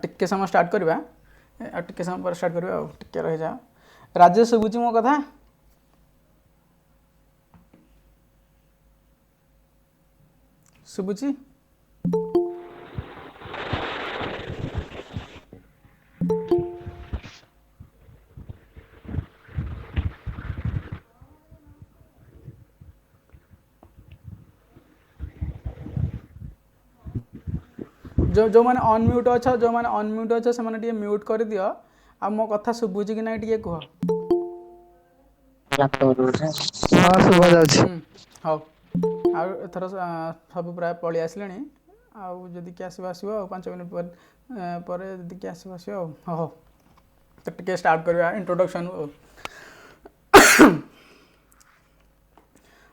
टिके समय स्टार्ट करवा टिके समय पर स्टार्ट करवा टिके रही जा राजेश शुभुची मो कथा शुभुची जो मैंने अनम्यूट अच्छा जो मैंने अनम्यूट अच्छा से मैंने म्यूट कर दियो आ मो कथा शुभुची कि ना टिके कह हाँ सुबह जाଉଛି हाँ आर सब प्राय पलि आसले आदि किए आसो आसो 5 मिनट पर यदि किए आसो आसो हाँ तो टिके स्टार्ट करवा इंट्रोडक्शन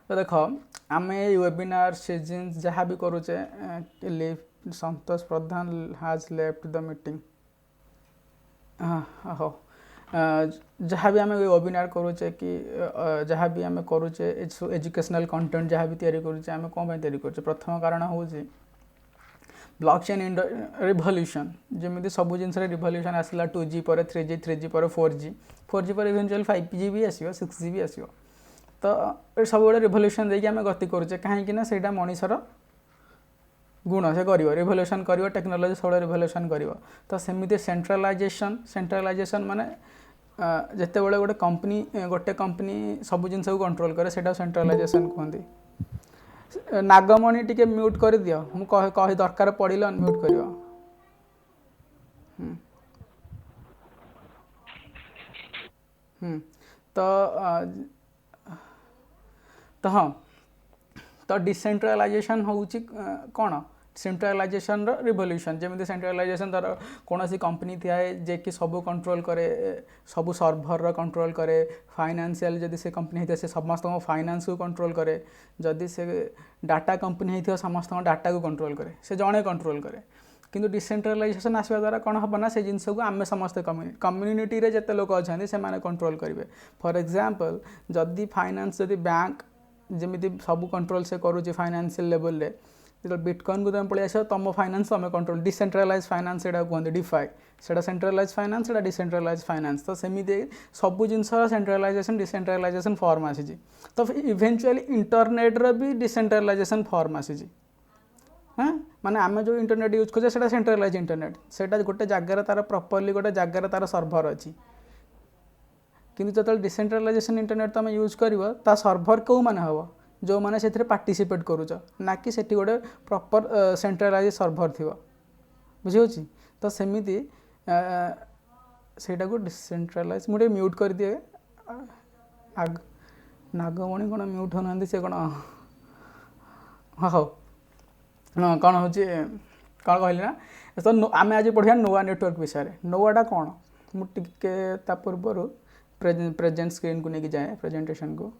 तो देख आम वेबिनार सीजन जहाँ भी करुचे संतोष प्रधान हाज लेफ्ट द मीटिंग हाँ जहाँ भी आम वेबिनार करुचे कि जहाँ भी आम करुचे एजुकेशनल कंटेंट जहाँ भी तैयारी करुचे आम कौन तैयारी करुचे प्रथम कारण हूँ ब्लॉकचेन रिवोल्यूशन जमी सब जिन रिवोल्यूशन आसला 2G पर 3G 3G पर 4G पर इवेंचुअल 5G भी आसो 6G भी आसो तो सब गुड़ा रिवोल्यूशन देखिए आम गति करुचे कहीं से मनीषर गुण से कर रिवोल्यूशन कर टेक्नोलोजी सब रिवोल्यूशन कर तो सेमती सेंट्रलाइजेशन माने जिते बड़े गोटे कंपनी सब जिन को कंट्रोल करे सेटा सेंट्रलाइजेशन कहते नागमणि टिके म्यूट कर दियो मु कही दरकार पड़े अनम्यूट कर तो हाँ तो डिसेंट्रलाइजेशन हूँ कौन सेंट्रलाइजेशन रिवोल्यूशन जमी सेंट्रलाइजेशन धर कौन सी कंपनी थाए जे कि सब कंट्रोल करे सब सर्भर कंट्रोल करे फाइनेंशियल जदि से कंपनी होता से समस्त फाइनेंस को कंट्रोल करे जदि से डाटा कंपनी होता समस्त डाटा को कंट्रोल करे से जड़े कंट्रोल करे किंतु डिसेंट्रलाइजेशन आसवा द्वारा कौन हम ना से जिनस को आम समस्त कम्युनिटी रे जिते लोक अच्छा से कंट्रोल करेंगे फॉर एग्जांपल जदि फाइनेंस जदि बैंक जमी सब कंट्रोल से करुँच फाइनेंशियल लेवल रे जो बिटकॉइन को तुम पलि आस तुम फाइनेंस तुम कंट्रोल डिसेंट्रलाइज फाइनेंस एटा कहते डिफाई से सेंट्रलाइज फाइनेंस एटा डिसेंट्रलाइज फाइनेंस तो सेमती सब जिन सेंट्रलाइजेशन डिसेंट्रलाइजेशन फॉर्म आसी तो इवेंचुअली इंटरनेट भी डिसेंट्रलाइजेशन फॉर्म आसी हाँ माने आम जो इंटरनेट यूज करे से सेंट्रलाइज इंटरनेट से गोटे जगार तार प्रॉपर्ली गोटे जगार तार सर्भर अच्छी किंतु जो डिसेंट्रलाइजेशन इंटरनेट तुम यूज कर सर्भर कौ मैंने हम जो मैंने से पार्टिसिपेट करुच ना कि सेठी गोटे प्रॉपर सेंट्रलाइज सर्भर थी बुझी तो सेमती सेटा को डिसेंट्रलाइज मुझे म्यूट कर दिए नागमणि कौन म्यूट होना से कौन हाँ हाँ हाँ कौन हूँ कौन कहली ना तो आम आज पढ़ा नोवा नेटवर्क विषय नोवाटा कौन मुझे पूर्व प्रेजेंट स्क्रीन को लेकिन जाए प्रेजेंटेशन को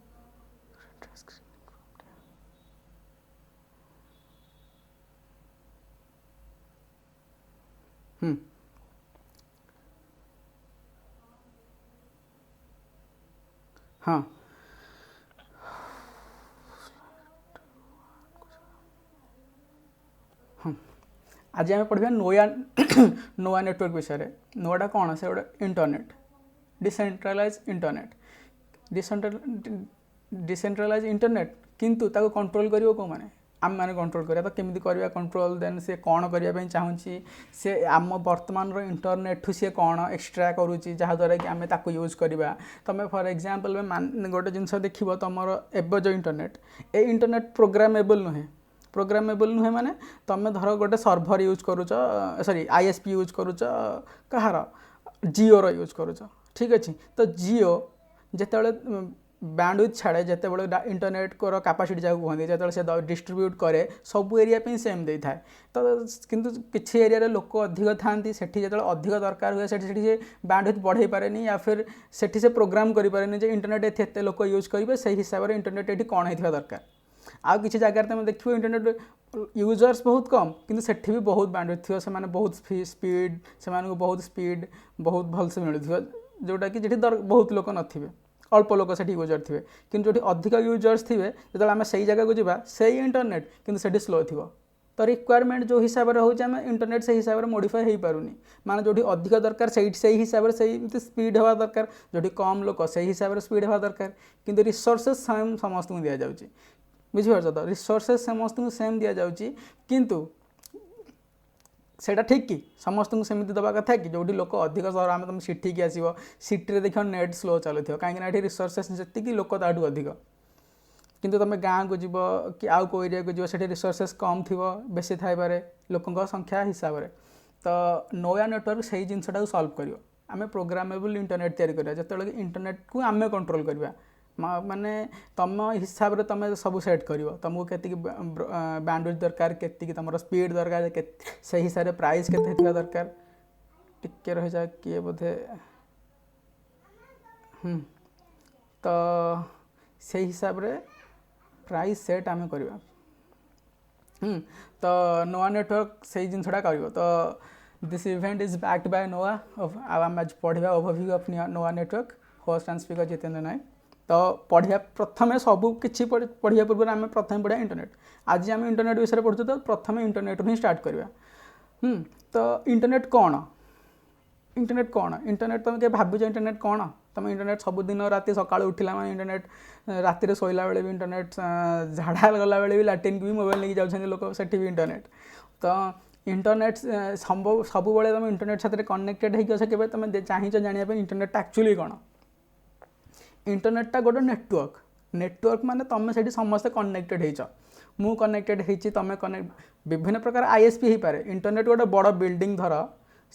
हाँ हाँ आज आम पढ़ा नोवा नेटवर्क विषय नोवाटा कौन से गोटे internet decentralise internet decentralise internet किंतु ताको कंट्रोल करिवो को माने आम मैंने कंट्रोल करिया तो केमिति करिया कंट्रोल देन से कौन करने चाहूँगी से आम वर्तमान इंटरनेट सी कौन एक्सट्रा करुच्ची जहाँद्वारा कि आम ताको यूज करवा तुम फॉर एग्जांपल में गोटे जिनस देख तुम एवं जो इंटरनेट ए इंटरनेट प्रोग्रामेबल नुहे माने तुम धर गोटे सर्भर यूज करुच सॉरी आईएसपी यूज करुच कहार जिओ यूज करुच ठीक अच्छे तो जिओ जिते बैंडविड्थ छाड़े जिते बड़े इंटरनेट को कैपेसिटी जहाँ कहते जो से डिस्ट्रीब्यूट करे सब एरिया पे सेम दे थाए तो किंतु किसी एरिया लोक अधिक था जो अधिक दरकार हुए से बैंडविड्थ बढ़े पारे या फिर से प्रोग्राम करें इंटरनेट एत लोक यूज करेंगे से हिसाब से इंटरनेट ये कौन होता दरकार आउ किसी जगह तुम देख इंटरनेट यूजर्स बहुत कम किंतु सेठी भी बहुत बैंडविड्थ थी से बहुत स्पीड से बहुत स्पीड बहुत भलसे मिलूँ जोटा कि जी बहुत लोक नथिबे अल्प लोक से यूजर थे कि जो अधिक यूजर्स थे जो आम से जगह को जावा से इंटरनेट किंतु सेठी स्लो थी तो रिक्वायरमेंट जो हिसाब से होम इंटरनेट से हिसाब से मॉडिफाई हो पारुनी माने जो अधिक दरकार से हिसाब से स्पीड हवा दरकार जो कम लोक से हिसाब से स्पीड हवा दरकार किंतु रिसोर्सेस सेम समस्त को दि जाउची बुझिपार तो रिसोर्सेस समस्त को सेम दि जाउची किंतु सेटा ठीक कि समस्त को सेमती दवा कथा कि जो लोक अधिक सहर आम तुम सिटी की आसो सिटी देख नेट स्लो चलुथ कहीं रिसोर्सेस जी लोक ताठू अधिक किंतु तुम गाँव को जीव कि आउ को एरिया को जीव से रिसोर्सेस कम थी बेसी थाईपे लोकों संख्या हिसाब से तो नोया नेटवर्क से जिनसा सल्व कर आम प्रोग्रामेबल इंटरनेट तैयारी करा जो इंटरनेट को आम कंट्रोल करवा माने तुम हिसाब से तुम सब सेट कर तुमको केतिक बैंडविड्थ दरकार केतिक तुम स्पीड दरकार से हिसाब से प्राइस केते दरकार टिके रह जा किए बोधे तो से हिसाब से प्राइस सेट आम करवा तो नोआ नेटवर्क से जिनसा कर तो this event is backed by Noa आम आज पढ़ा overview of Noa network host and speaker Jitendra Nayak तो पढ़िया प्रथम सबू किसी पढ़िया पूर्व आम प्रथम पढ़ा इंटरनेट आज आम इंटरनेट विषय पढ़ु तो प्रथम इंटरनेट ही स्टार्ट करवा तो इंटरनेट कौन इंटरनेट तुम क्या भावुच इंटरनेट कौन तुम इंटरनेट सबुदिन राति सका उठला मैं इंटरनेट राति शोला बेले भी इंटरनेट झाड़ा गला बेले भी लाट्रिन की भी मोबाइल लेके जाऊँ लोक से भी इंटरनेट तो इंटरनेट सब तुम इंटरनेट साथ कनेक्टेड होके तुम चाहच जानापी इंटरनेट एक्चुअली कौन इंटरनेटा गोटे नेटवर्क माने तुम से समस्ते कनेक्टेड हो कनेक्टेड हो तुम कनेक्ट विभिन्न प्रकार आईएसपी हो पारे इंटरनेट गोटे बड़ बिल्डिंग धर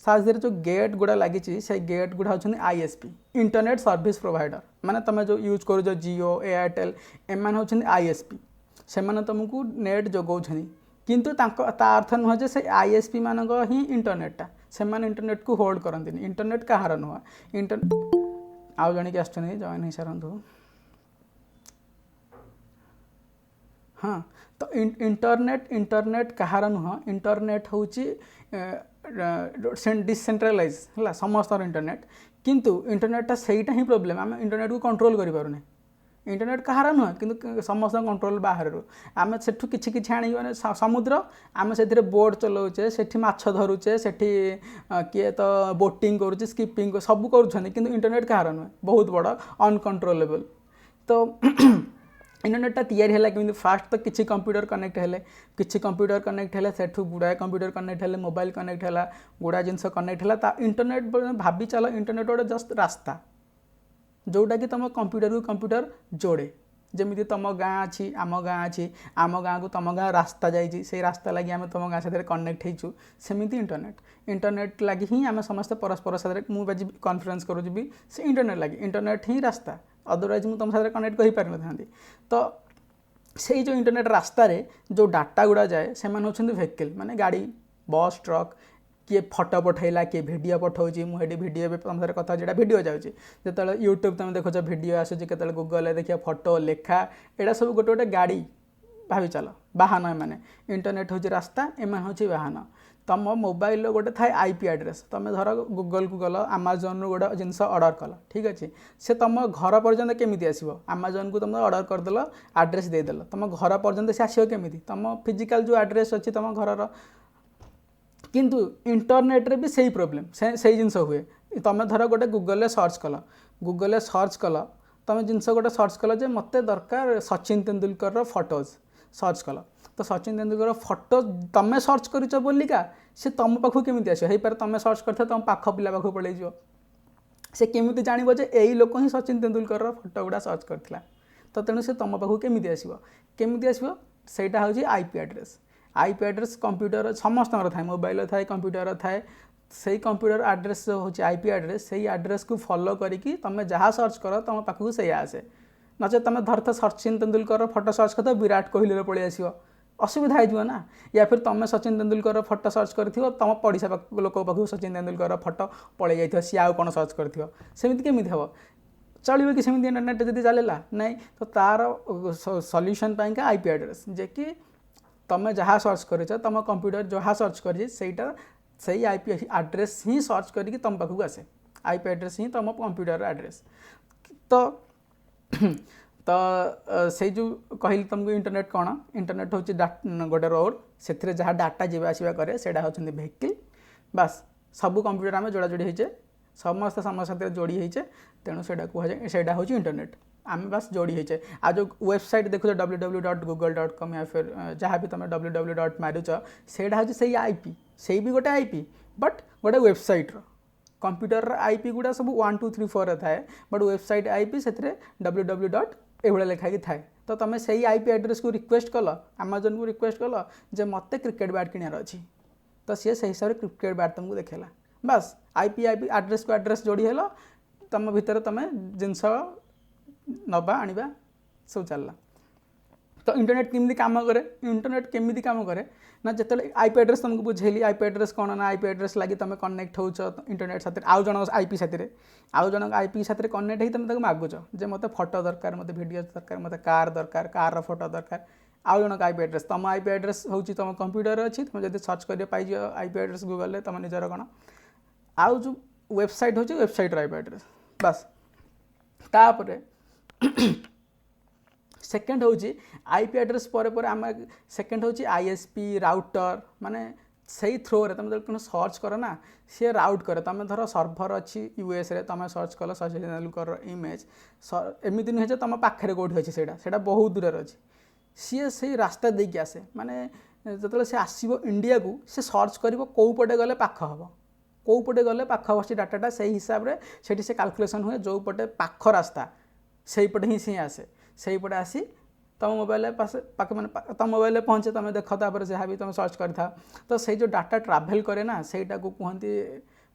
साथ जो गेट गुड़ा लगी से गेट गुड़ा होती आईएसपी इंटरनेट सर्विस प्रोवाइडर माने तुम जो यूज कर जियो एयरटेल एम होती आईएसपी से तुमको नेट जगाऊँ किंतु ता अर्थ नुह जे से आईएसपी मान ही इंटरनेटा से इंटरनेट को होल्ड करती इंटरनेट कहार नुह आउ जन की जॉइन हो सारंतु हाँ तो इंटरनेट कहार नुह इंटरनेट हूँ डिसेंट्रलाइज है समस्त इंटरनेट किंतु इंटरनेटा सहीटा ही प्रोब्लेम आम इंटरनेट को कंट्रोल करें इंटरनेट कहार नुह कि समस्त कंट्रोल बाहर आम से कि आने समुद्र आम से बोट चलाऊे से धरुचे से किए तो बोटिंग करुचे स्कीपिंग सब कर इंटरनेट कहार नुह बहुत बड़ा अनकंट्रोलेबल तो इंटरनेटा तैयारी है कि फास्ट तो किसी कंप्यूटर कनेक्ट है किसी कंप्यूटर कनेक्ट है सेठू गुड़ाए कंप्यूटर कनेक्ट है मोबाइल कनेक्ट है गुड़ा जिनस कनेक्ट है इंटरनेट भाभी चल इंटरनेट गोटे जस्ट रास्ता जोटा कि तुम कंप्यूटर को कंप्यूटर जोड़े जमी तुम गाँ अच्छी आम गाँ को तुम गाँ रास्ता जाइए से रास्ता लगी आम तुम गाँ साथ कनेक्ट होचु सेमती इंटरनेट लगी ही आम समस्त परस्पर साथ मुझे कॉन्फ्रेंस करुँगी से इंटरनेट लगी इंटरनेट ही रास्ता अदरवाइज मुझे तुम साथ कनेक्ट कर पारि न तो से जो इंटरनेट रास्ता रे जो डाटा गुड़ा जाए से वेहिकल माने गाड़ी बस ट्रक किए फटो पठेला किए भिडियो पठाऊँ मुझे भिडियो तुम साथ कथा जो भिडियो जाऊँगी जो यूट्यूब तुम देखो भिडियो आसूँ के गूगल देखिए फटो लेखा यहाँ सब गोटे गोटे गाड़ी भावी चल बाहन एम इंटरनेट हूँ रास्ता एम हूँ बाहन तुम मोबाइल गोटे थाए आईपी एड्रेस तुम धर गूगल को गल आमाजन गोटे जिनस ऑर्डर कल ठीक अच्छे से तुम घर पर्यंत केमी आसो आमाजन को तुम ऑर्डर करदेल आड्रेस देदेल तुम घर पर्यंत से आसो केमी तुम फिजिकल जो आड्रेस अच्छी तुम घर किंतु इंटरनेट रे भी सही प्रोब्लेम से जिनस हुए तुम धर गोटे गूगल सर्च कल तुम जिनस गोटे सर्च कल जे मत दरकार सचिन तेंदुलकर फोटोज सर्च कल तो सचिन तेंदुलकर फोटो तुम सर्च कर बोलिका से तुम पाखु केमी आस तुम सर्च कर तुम पाख पिला पाख पड़े से केमी जानव जे यही लोक ही सचिन तेंदुलकर फोटो गुड़ा सर्च करथिला तो तेणु से तुम पाखु केमी आसो सेटा हूँ आईपी एड्रेस कंप्यूटर समस्त थाए मोबाइल थाए कंप्यूटर थाए से कंप्यूटर एड्रेस हूँ आईपी एड्रेस से एड्रेस को फॉलो करी तुम जहाँ सर्च कर तुम पाखक से आसे नचे तुम धरत सचिन तेंदुलकर फोटो सर्च कर विराट कोहली पलि आस असुविधा हो ना या फिर तुम सचिन तेंदुलकर फोटो सर्च कर तुम पड़िशा लोक पाखक सचिन तेंदुलकर फोटो पलि जाइए सी आउ कौन सर्च करमती केमी हम चलो कि सेमती इंटरनेट जब चलला नहीं तो तार सल्यूशन पाइंका आईपी एड्रेस जे कि तुम जहाँ सर्च कर तुम कंप्यूटर जहाँ सर्च कर सही आईपी एड्रेस ही सर्च करके तुम पाखक आसे आईपी एड्रेस ही तुम कंप्यूटर एड्रेस तो तो से जो कहली तुमको इंटरनेट कौन इंटरनेट हूँ गोटे रोड से जहाँ डाटा जावा आसवा कै से भेहिकल बास सबू कंप्यूटर आम जोड़ा जोड़ी होचे समस्त साथ जोड़ी होचे तेणु से कहुए से हूँ इंटरनेट आम बास जोड़ी होचे आ जो वेबसाइट देखो www.google.com या फिर जहाँ भी तुम www. मारुच से हूँ से आईपी से भी गोटे आईपी बट गोटे वेबसाइट्र कंप्यूटर आईपी गुड़ा सब 1 2 3 4 थाए बट वेबसाइट आईपी से www. एभले लिखा कि थाए तो तुम से आईपी एड्रेस को रिक्वेस्ट कल अमेजन को रिक्वेस्ट कल जे मत क्रिकेट बैट किणार अच्छी तो सी से हिसाब से क्रिकेट बैट तुमको देखेला बस आईपी एड्रेस को एड्रेस जोड़ी है तुम भितर तुम जिनस नवा आनिबा सब चलला तो इंटरनेट केमती काम करे इंटरनेट केमती काम करे ना जिते आईपी एड्रेस तुमको बुझेली आईपी एड्रेस कौन ना आईपी एड्रेस लगी तुम कनेक्ट हो इंटरनेट साथ आउ जन आईपी साथ आउ जन आईपी साथ कनेक्ट हो तुम मागुच जे मत फोटो दरकार मत वीडियो दरकार मत कार दरकार कार फोटो दरकार आउ जन आईपी एड्रेस तुम आईपी एड्रेस हूँ तुम कंप्यूटर अच्छी तुम जब सर्च कर पाई आईपी एड्रेस गूगल तुम निजर कौन आउ जो वेबसाइट हूँ वेबसाइट आईपी एड्रेस बस तापर सेकेंड हूँ आईपी एड्रेस पर आम सेकेंड हूँ आईएसपी राउटर माने से थ्रो रे तुम जो सर्च कर ना सी राउट करे तुम धर सर्भर अच्छी यूएस रे तुम सर्च कल सर्च कर इमेज एमती नुहे तुम पाखे कौटी अच्छे से बहुत दूर अच्छी सी से रास्ता देकी आसे माने जो सी आसो इंडिया को सी सर्च कर कौ पटे गले पाख हम कौ पटे गले पाख हम से डाटा से हिसाब से से कैलकुलेशन हुए जो पटे पाख रास्ता से पटे ही सी आसे से पटे आसी तुम मोबाइल पाखे मैंने तुम मोबाइल पहुँचे तुम देख तापर जहाँ भी तुम सर्च कर तो से जो डाटा ट्राभेल करे ना सेटा को कहते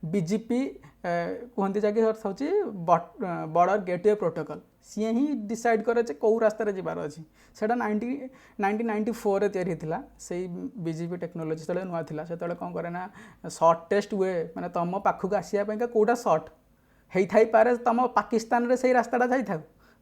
बीजीपी कहते जैक अर्थ हूँ बॉर्डर गेटवे प्रोटोकॉल सी ही डिसाइड करे कौ रास्तार जबार अच्छी से 1994 तैयारी से बीजीपी टेक्नोलोजी जो नुआ था से कौन करे ना सर्टेस्ट वे मैंने तुम पाखक आसवाई कौटा सर्ट होता ही पारे तुम पाकिस्तान रे से रास्ताटा जाई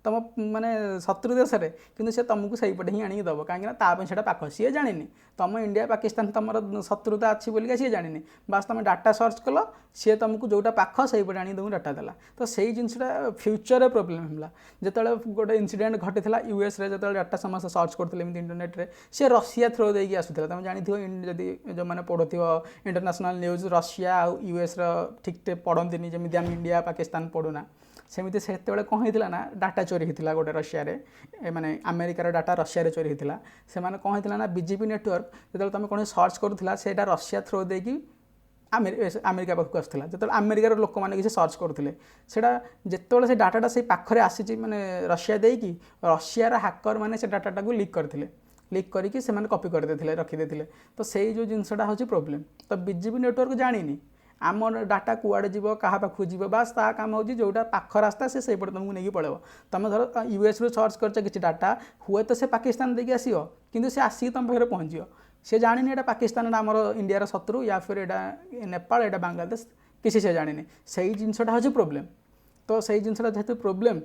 तुम माने शत्रु देश में कि से तुमको सही पटे ही आणिक दब कहीं से पाख सी जानी तुम इंडिया पाकिस्तान तुम शत्रुता अच्छी बोलिका सी जानी बास तुम डाटा सर्च कल सी तुमको जोटा पाख से पटे आनी तुमको डाटा देला तो सही जिनसा फ्यूचर प्रोब्लेम है जो गोटे इनसीडेंट घटी यूएस रे जो डाटा समस्त सर्च करते इंटरनेट रे सी रशिया थ्रो देकी आसूला तुम जानी जदि जो मैंने पढ़ुव इंटरनेशनल न्यूज रशिया आ यूएस ठीक पढ़ती जमी आम इंडिया पाकिस्तान पढ़ुना सेमती से कौन होता ना डाटा चोरी होता गोटे रशिया रे माने अमेरिकार डाटा रशिया रे चोरी होता से कौन होता ना बीजेपी नेटवर्क जो तुम कौन सर्च करूला से रशिया थ्रो देकी अमेरिका पाखक आसाला जो अमेरिकार लोक मैंने किसी सर्च करुले जिते से डाटा से पाखे आसी माने रशिया देकी रशियार हाकर मैंने से डाटा को लीक करते लीक करके कॉपी करदे रखीदे तो से जो जिनसा हूँ प्रोब्लेम तो बीजेपी नेटवर्क जानी आम डाटा कुआड़े जीव क्या पाखक जीव बास ता काम हो जोटा पाख रास्ता से पटे तुमको नहीं पड़े तुम धर यूएस रू सर्च कर किसी डाटा हुए तो से पाकिस्तान देकी आसो कि से आसिक तुम पाखे पहुँचो से जानी यहाँ पाकिस्तान आमर इंडियार शत्रु या फिर यहाँ नेपाल यहाँ बांग्लादेश किसी से जानी से जिनसा हूँ प्रोब्लेम तो से जिनसा जेहतु प्रोब्लेम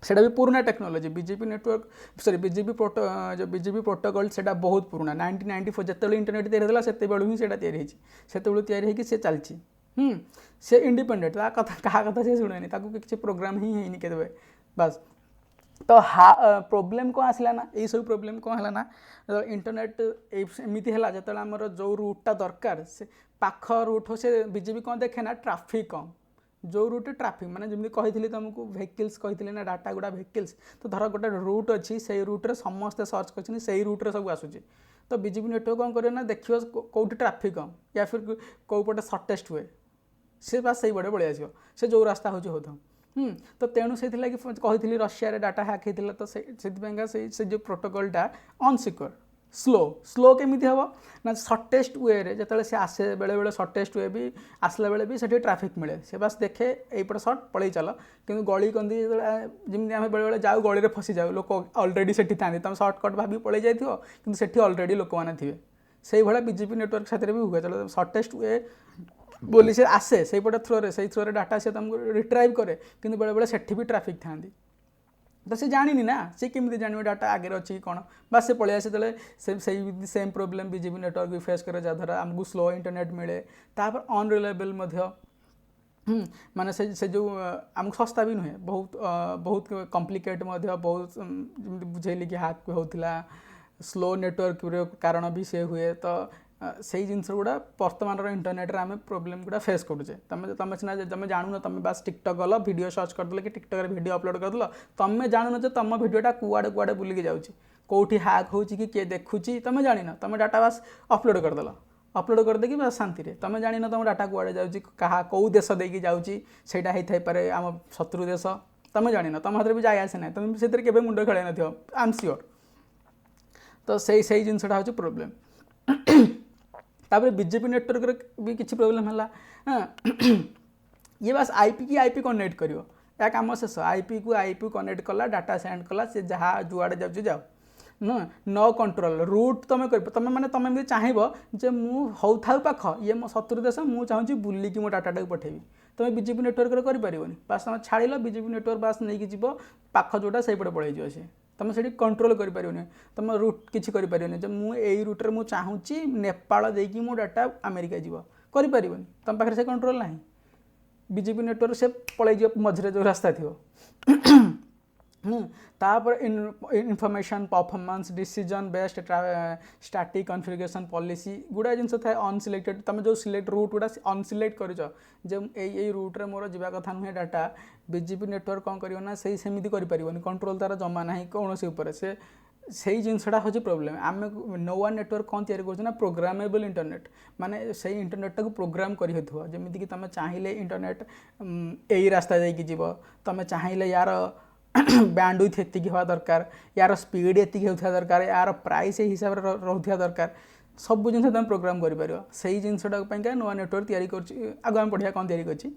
सेटा भी पुराना technology BJP network sorry BJP protocol से बहुत पुराना 1994 जिते इंटरनेट तैयारी से ही से तैयारी से चलती से इंडिपेंडेंट कथा क्या कथा से शुणेनि किसी प्रोग्राम ही है के बस तो प्रोब्लेम कौन आसला ना यही सब प्रोब्लेम कौन है ना इंटरनेट एमती है जो आमर जो रूटा दरकार से पाख रूट हो से बीजेपी कौन देखे ना ट्राफिक कम जो रूट ट्राफिक मैंने जमी कही तुमको वेहिकल्स कही ना डाटा गुड़ा वेहिकल्स तो धर गोटे रूट अच्छी से रूट्रे समस्ते सर्च कर से रूट्रे सब आसूँ तो बीजेपी नेटवर्क कौन करें ना देखिए कौटी ट्राफिक कम या फिर कौ पटे सर्टेस्ट हुए सी बास से पटे पलि आसो से जो रास्ता हो तो तेणु से कही रशिया डाटा हैक होता तो से जो प्रोटोकॉलटा अनसिक्योर स्लो केमी हम ना सर्टेस्ट वे रे जो से आसे बेले बेले सर्टेस्ट वे भी आसला बेले भी से ट्राफिक मिले से बास देखे यहीपटे सर्ट पलि चल कि गली कंदी जमी आम बेले बेले जाऊ गली में फसी जाऊ लोक अलरेडी से था तुम सर्टकट भाभी पलि जाइए कि अलरेडी लोक मैंने थे से भाया बीजेपी नेटवर्क साथ भी हुए चलो सर्टेस्ट वे बोली से आसे से पटे थ्रो रे डाटा से तुमको रिट्राइव करे कि बेले बेले से भी ट्राफिक था तो से जानी ना से केमी जान डाटा आगे अच्छी कौन बस से पलि आसे से सेम प्रोब्लेम बीजेपी नेटवर्क भी फेस करे जहाँद्वारा आमको स्लो इंटरनेट मिले तापर अनरिलायबल ମାନେ ସେ ଯେଉଁ ଆମକୁ ଶସ୍ତା ବି ନୁହେଁ, ବହୁତ କମ୍ପ୍ଲିକେଟ୍ ମଧ୍ୟ, ବହୁତ ଯେମିତି ବୁଝେଇଲି କି ହ୍ୟାକ୍ ହେଉଥିଲା, ସ୍ଲୋ ନେଟୱାର୍କର କାରଣ ବି ସେ ହୁଏ। ତ ସେଇ ଜିନିଷ ଗୁଡ଼ା ବର୍ତ୍ତମାନର ଇଣ୍ଟରନେଟ୍ରେ ଆମେ ପ୍ରୋବ୍ଲେମ୍ ଗୁଡ଼ା ଫେସ୍ କରୁଛେ। ତମେ ସିନା ତମେ ଜାଣୁନ, ତମେ ବାସ୍ ଟିକଟକ୍ ଗଲ, ଭିଡ଼ିଓ ସର୍ଚ୍ଚ କରିଦେଲ କି ଟିକଟକ୍ରେ ଭିଡ଼ିଓ ଅପଲୋଡ଼ କରିଦେଲ, ତମେ ଜାଣୁନ ଯେ ତମ ଭିଡ଼ିଓଟା କୁଆଡ଼େ କୁଆଡ଼େ ବୁଲିକି ଯାଉଛି, କେଉଁଠି ହ୍ୟାକ୍ ହେଉଛି କି କିଏ ଦେଖୁଛି ତମେ ଜାଣିନ, ତମେ ଡାଟା ବାସ୍ ଅପଲୋଡ଼ କରିଦେଲ, ଅପଲୋଡ଼ କରିଦେଇକି ବାସ୍ ଶାନ୍ତିରେ। ତମେ ଜାଣିନ ତମ ଡାଟା କୁଆଡ଼େ ଯାଉଛି, କେଉଁ ଦେଶ ଦେଇକି ଯାଉଛି, ସେଇଟା ହେଇଥାଇପାରେ ଆମ ଶତ୍ରୁ ଦେଶ, ତମେ ଜାଣିନ, ତମ ହାତରେ ବି ଯାଇ ଆସେ ନାହିଁ, ତମେ ସେଥିରେ କେବେ ମୁଣ୍ଡ ଖେଳାଇ ନଥିବ, ଆଇ ଏମ୍ ସିଓର। ତ ସେଇ ଜିନିଷଟା ହେଉଛି ପ୍ରୋବ୍ଲେମ୍। ତାପରେ ବିଜେପି ନେଟୱାର୍କରେ ବି କିଛି ପ୍ରୋବ୍ଲେମ୍ ହେଲା। ଇଏ ବାସ୍ ଆଇପି କି ଆଇପି କନେକ୍ଟ କରିବ, ଏହା କାମ ଶେଷ। ଆଇପିକୁ ଆଇପି କନେକ୍ଟ କଲା, ଡାଟା ସେଣ୍ଡ କଲା, ସେ ଯାହା ଯୁଆଡ଼େ ଯାଉଛି ଯାଉ, ନ କଣ୍ଟ୍ରୋଲ ରୁଟ୍ ତମେ କରିବ। ତମେ ଏମିତି ଚାହିଁବ ଯେ ମୁଁ ହଉଥାଉ ପାଖ, ଇଏ ମୋ ଶତ୍ରୁ ଦେଶ, ମୁଁ ଚାହୁଁଛି ବୁଲିକି ମୋ ଡାଟାଟାକୁ ପଠେଇବି, ତମେ ବିଜେପି ନେଟୱାର୍କରେ କରିପାରିବନି। ବାସ୍ ତମେ ଛାଡ଼ିଲ, ବିଜେପି ନେଟୱାର୍କ ବାସ୍ ନେଇକି ଯିବ ପାଖ ଯେଉଁଟା ସେଇପଟେ ପଳେଇଯିବ ସିଏ, ତମେ ସେଠି କଣ୍ଟ୍ରୋଲ କରିପାରିବନି, ତମ ରୁଟ୍ କିଛି କରିପାରିବନି ଯେ ମୁଁ ଏଇ ରୁଟ୍ରେ ମୁଁ ଚାହୁଁଛି ନେପାଳ ଦେଇକି ମୋ ଡାଟା ଆମେରିକା ଯିବ, କରିପାରିବନି, ତମ ପାଖରେ ସେ କଣ୍ଟ୍ରୋଲ ନାହିଁ। ବିଜେପି ନେଟୱାର୍କ ସେ ପଳେଇଯିବ ମଝିରେ ଯେଉଁ ରାସ୍ତା ଥିବ। ତାପରେ information performance decision based static configuration policy ଗୁଡ଼ା ଜିନିଷ ଥାଏ ଅନସିଲେକ୍ଟେଡ୍। ତୁମେ ଯେଉଁ ସିଲେକ୍ଟ ରୁଟ୍ ଗୁଡ଼ା ଅନସିଲେକ୍ଟ କରିଛ ଯେ ଏଇ ରୁଟ୍ରେ ମୋର ଯିବା କଥା ନୁହେଁ ଡାଟା, ବିଜେପି ନେଟୱାର୍କ କ'ଣ କରିବ ନା ସେମିତି କରିପାରିବନି, କଣ୍ଟ୍ରୋଲ ତାର ଜମା ନାହିଁ କୌଣସି ଉପରେ। ସେଇ ଜିନିଷଟା ହେଉଛି ପ୍ରୋବ୍ଲେମ୍। ଆମେ ନୋୱା ନେଟୱାର୍କ କ'ଣ ତିଆରି କରୁଛୁ ନା ପ୍ରୋଗ୍ରାମେବଲ୍ ଇଣ୍ଟରନେଟ୍, ମାନେ ସେଇ ଇଣ୍ଟରନେଟ୍ଟାକୁ ପ୍ରୋଗ୍ରାମ୍ କରି ହେଉଥିବ, ଯେମିତିକି ତୁମେ ଚାହିଁଲେ ଇଣ୍ଟରନେଟ୍ ଏଇ ରାସ୍ତା ଦେଇକି ଯିବ, ତୁମେ ଚାହିଁଲେ ୟାର ବ୍ୟାଣ୍ଡୱିଥ୍ ଏତିକି ହେବା ଦରକାର, ୟାର ସ୍ପିଡ଼ ଏତିକି ହେଉଥିବା ଦରକାର, ୟାର ପ୍ରାଇସ୍ ଏଇ ହିସାବରେ ରହୁଥିବା ଦରକାର, ସବୁ ଜିନିଷ ତୁମେ ପ୍ରୋଗ୍ରାମ୍ କରିପାରିବ। ସେଇ ଜିନିଷଟା ପାଇଁକା ନୂଆ ନେଟୱାର୍କ ତିଆରି କରୁଛି। ଆଗ ଆମେ ପଢ଼ିବା କ'ଣ ତିଆରି କରିଛି,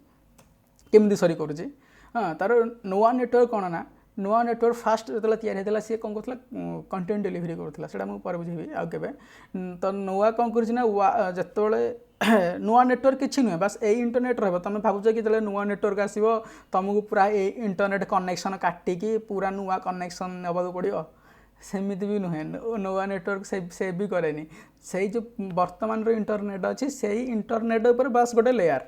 କେମିତି ସରି କରୁଛି। ତାର ନୂଆ ନେଟୱାର୍କ କ'ଣ ନା, ନୂଆ ନେଟୱାର୍କ ଫାଷ୍ଟ ଯେତେବେଳେ ତିଆରି ହେଇଥିଲା ସିଏ କ'ଣ କରୁଥିଲା, କଣ୍ଟେଣ୍ଟ ଡେଲିଭରି କରୁଥିଲା, ସେଇଟା ମୁଁ ପରେ ବୁଝେଇବି ଆଉ କେବେ। ତ ନୂଆ କ'ଣ କରୁଛି ନା, ଯେତେବେଳେ ନୂଆ ନେଟୱାର୍କ କିଛି ନୁହେଁ, ବାସ୍ ଏଇ ଇଣ୍ଟରନେଟ୍ ରହିବ। ତୁମେ ଭାବୁଛ କି ଯେତେବେଳେ ନୂଆ ନେଟୱାର୍କ ଆସିବ ତୁମକୁ ପୁରା ଏଇ ଇଣ୍ଟରନେଟ୍ କନେକ୍ସନ୍ କାଟିକି ପୁରା ନୂଆ କନେକ୍ସନ୍ ନେବାକୁ ପଡ଼ିବ, ସେମିତି ବି ନୁହେଁ। ନୂଆ ନେଟୱାର୍କ ସେ ବି କରେନି। ସେଇ ଯେଉଁ ବର୍ତ୍ତମାନର ଇଣ୍ଟରନେଟ୍ ଅଛି ସେଇ ଇଣ୍ଟରନେଟ୍ ଉପରେ ବାସ୍ ଗୋଟେ ଲେୟାର,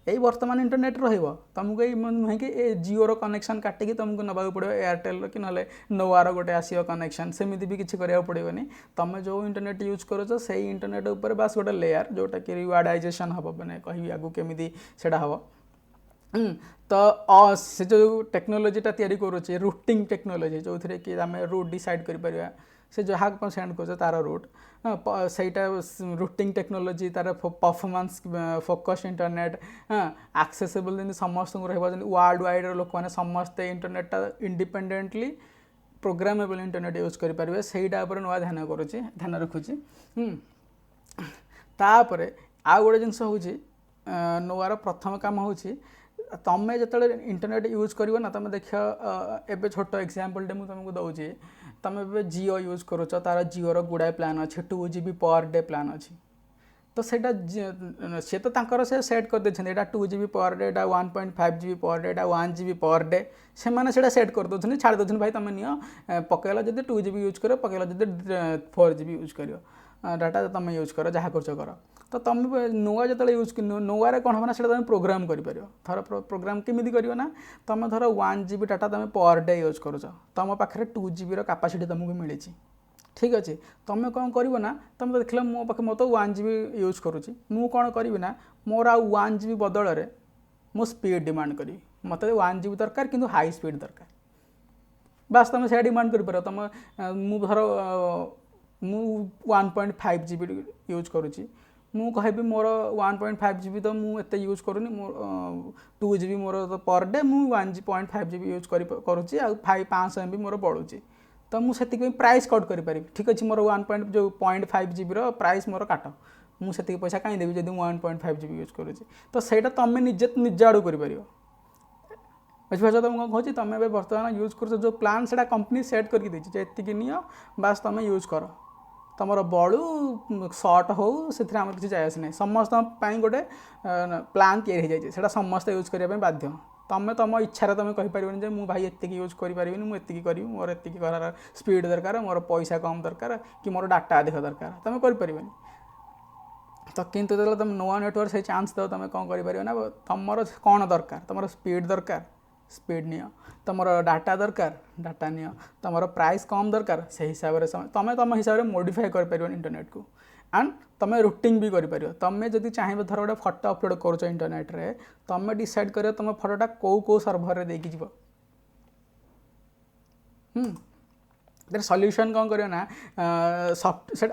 ଏଇ ବର୍ତ୍ତମାନ ଇଣ୍ଟରନେଟ୍ ରହିବ। ତୁମକୁ ଏଇ ନୁହେଁ କି ଏ ଜିଓର କନେକ୍ସନ୍ କାଟିକି ତୁମକୁ ନେବାକୁ ପଡ଼ିବ ଏୟାରଟେଲ୍ର କି ନହେଲେ ନୋୱାର ଗୋଟେ ଆସିବ କନେକ୍ସନ୍, ସେମିତି ବି କିଛି କରିବାକୁ ପଡ଼ିବନି। ତୁମେ ଯେଉଁ ଇଣ୍ଟରନେଟ୍ ୟୁଜ୍ କରୁଛ ସେଇ ଇଣ୍ଟରନେଟ୍ ଉପରେ ବାସ୍ ଗୋଟେ ଲେୟାର, ଯେଉଁଟାକି ରିୱାର୍ଡ଼ାଇଜେସନ୍ ହେବ, ମାନେ କହିବି ଆଗକୁ କେମିତି ସେଇଟା ହେବ। ତ ସେ ଯେଉଁ ଟେକ୍ନୋଲୋଜିଟା ତିଆରି କରୁଛି ରୁଟିଂ ଟେକ୍ନୋଲୋଜି, ଯେଉଁଥିରେ କି ଆମେ ରୁଟ୍ ଡିସାଇଡ଼୍ କରିପାରିବା, ସେ ଯାହାକୁ କ'ଣ ସେଣ୍ଡ କରୁଛ ତା'ର ରୁଟ୍, ସେଇଟା ରୁଟିଂ ଟେକ୍ନୋଲୋଜି, ତା'ର ପରଫର୍ମାନ୍ସ ଫୋକସ୍ ଇଣ୍ଟରନେଟ୍, ଆକ୍ସେସିବଲ୍ ଯେମିତି ସମସ୍ତଙ୍କୁ ରହିବ, ଯେମିତି ୱାର୍ଲଡ଼ ୱାଇଡ଼୍ର ଲୋକମାନେ ସମସ୍ତେ ଇଣ୍ଟରନେଟ୍ଟା ଇଣ୍ଡିପେଣ୍ଡେଣ୍ଟଲି ପ୍ରୋଗ୍ରାମେବଲ୍ ଇଣ୍ଟରନେଟ୍ ୟୁଜ୍ କରିପାରିବେ, ସେଇଟା ଉପରେ ନୂଆ ଧ୍ୟାନ ରଖୁଛି। ତାପରେ ଆଉ ଗୋଟେ ଜିନିଷ ହେଉଛି, ନୂଆର ପ୍ରଥମ କାମ ହେଉଛି ତୁମେ ଯେତେବେଳେ ଇଣ୍ଟରନେଟ୍ ୟୁଜ୍ କରିବ ନା, ତୁମେ ଦେଖିବ ଏବେ ଛୋଟ ଏକ୍ଜାମ୍ପଲ୍ଟେ ମୁଁ ତୁମକୁ ଦେଉଛି। ତୁମେ ଏବେ ଜିଓ ୟୁଜ୍ କରୁଛ, ତା'ର ଜିଓର ଗୁଡ଼ାଏ ପ୍ଲାନ୍ ଅଛି, 2 GB ପର୍ ଡେ ପ୍ଲାନ୍ ଅଛି। ତ ସେଇଟା ସେ ତ ତାଙ୍କର ସେ ସେଟ୍ କରିଦେଇଛନ୍ତି, ଏଇଟା 2 GB ପର୍ ଡେ, ଏଇଟା 1.5 GB ପର୍ ଡେ, ଏଇଟା 1 GB ପର୍ ଡେ, ସେମାନେ ସେଇଟା ସେଟ୍ କରିଦେଉଛନ୍ତି, ଛାଡ଼ି ଦେଉଛନ୍ତି, ଭାଇ ତୁମେ ନିଅ, ପକାଇଲ ଯଦି 2 GB ୟୁଜ୍ କରିବ, ପକାଇଲ ଯଦି 4 GB ୟୁଜ୍ କରିବ, ଡାଟା ତୁମେ ୟୁଜ୍ କର, ଯାହା କରୁଛ କର। ତ ତୁମେ ନୂଆ ଯେତେବେଳେ ୟୁଜ୍ ନୂଆରେ କ'ଣ ହେବ ନା, ସେଇଟା ତୁମେ ପ୍ରୋଗ୍ରାମ୍ କରିପାରିବ। ଧର ପ୍ରୋଗ୍ରାମ୍ କେମିତି କରିବ ନା, ତୁମେ ଧର 1 GB ଡାଟା ତୁମେ ପର୍ ଡେ ୟୁଜ୍ କରୁଛ, ତୁମ ପାଖରେ 2 GBର କାପାସିଟି ତୁମକୁ ମିଳିଛି, ଠିକ୍ ଅଛି। ତୁମେ କ'ଣ କରିବ ନା, ତୁମେ ଦେଖିଲ ମୋ ପାଖେ ତ 1 GB ୟୁଜ୍ କରୁଛି, ମୁଁ କ'ଣ କରିବି ନା, ମୋର ଆଉ 1 GB ବଦଳରେ ମୁଁ ସ୍ପିଡ଼ ଡିମାଣ୍ଡ କରିବି, ମୋତେ 1 GB ଦରକାର କିନ୍ତୁ ହାଇ ସ୍ପିଡ଼ ଦରକାର, ବାସ୍ ତୁମେ ସେଇଟା ଡିମାଣ୍ଡ କରିପାରିବ। ମୁଁ ଧର ମୁଁ 1.5 GB ୟୁଜ୍ କରୁଛି, ମୁଁ କହିବି ମୋର 1.5 GB ତ ମୁଁ ଏତେ ୟୁଜ୍ କରୁନି, ମୋର 2 GB ମୋର ପର୍ ଡେ, ମୁଁ 1.5 GB ୟୁଜ୍ କରୁଛି, ଆଉ 500 MB ମୋର ବଳୁଛି, ତ ମୁଁ ସେଥିପାଇଁ ପ୍ରାଇସ୍ କଟ୍ କରିପାରିବି। ଠିକ୍ ଅଛି, ମୋର 0.5 GBର ପ୍ରାଇସ୍ ମୋର କାଟ, ମୁଁ ସେତିକି ପଇସା କାହିଁ ଦେବି ଯଦି ମୁଁ 1.5 GB ୟୁଜ୍ କରୁଛି। ତ ସେଇଟା ତୁମେ ନିଜ ଆଡ଼ୁ କରିପାରିବ। ବୁଝିପାରୁଛ ତ ମୁଁ କ'ଣ କହୁଛି? ତୁମେ ଏବେ ବର୍ତ୍ତମାନ ୟୁଜ୍ କରୁଛ ଯେଉଁ ପ୍ଲାନ୍, ସେଇଟା କମ୍ପାନୀ ସେଟ୍ କରିକି ଦେଇଛି ଯେ ଏତିକି ନିଅ, ବାସ୍ ତୁମେ ୟୁଜ୍ କର, ତୁମର ବଳୁ ସର୍ଟ ହେଉ, ସେଥିରେ ଆମର କିଛି ଯାଏ ଆସେ ନାହିଁ। ସମସ୍ତଙ୍କ ପାଇଁ ଗୋଟେ ପ୍ଲାନ୍ ତିଆରି ହୋଇଯାଇଛି, ସେଇଟା ସମସ୍ତେ ୟୁଜ୍ କରିବା ପାଇଁ ବାଧ୍ୟ। ତୁମେ ତୁମ ଇଚ୍ଛାରେ ତୁମେ କହିପାରିବନି ଯେ ମୁଁ ଭାଇ ଏତିକି ୟୁଜ୍ କରିପାରିବିନି, ମୁଁ ଏତିକି କରିବି, ମୋର ଏତିକି ଘରର ସ୍ପିଡ଼ ଦରକାର, ମୋର ପଇସା କମ୍ ଦରକାର, କି ମୋର ଡାଟା ଅଧିକ ଦରକାର, ତୁମେ କରିପାରିବନି। तो किंतु जो तुम नुआ नेटवर्क से चांस दो तुम कौन कर ना तुम कौन दरकार तुम स्पीड दरकार स्पीड नियो तुम डाटा दरकार डाटा नियो तुम प्राइस कम दरकार से हिसाब से तुम तुम हिसाब से मॉडिफाई कर इंटरनेट को एंड तुम रूटिंग भी कर तुम जब चाहिए धर गोटे फटो अपलोड कर इंटरनेट रे तुम डिसाइड कर तुम फटोटा कौ सर्भर देकी जीव सॉल्यूशन कौन करियो ना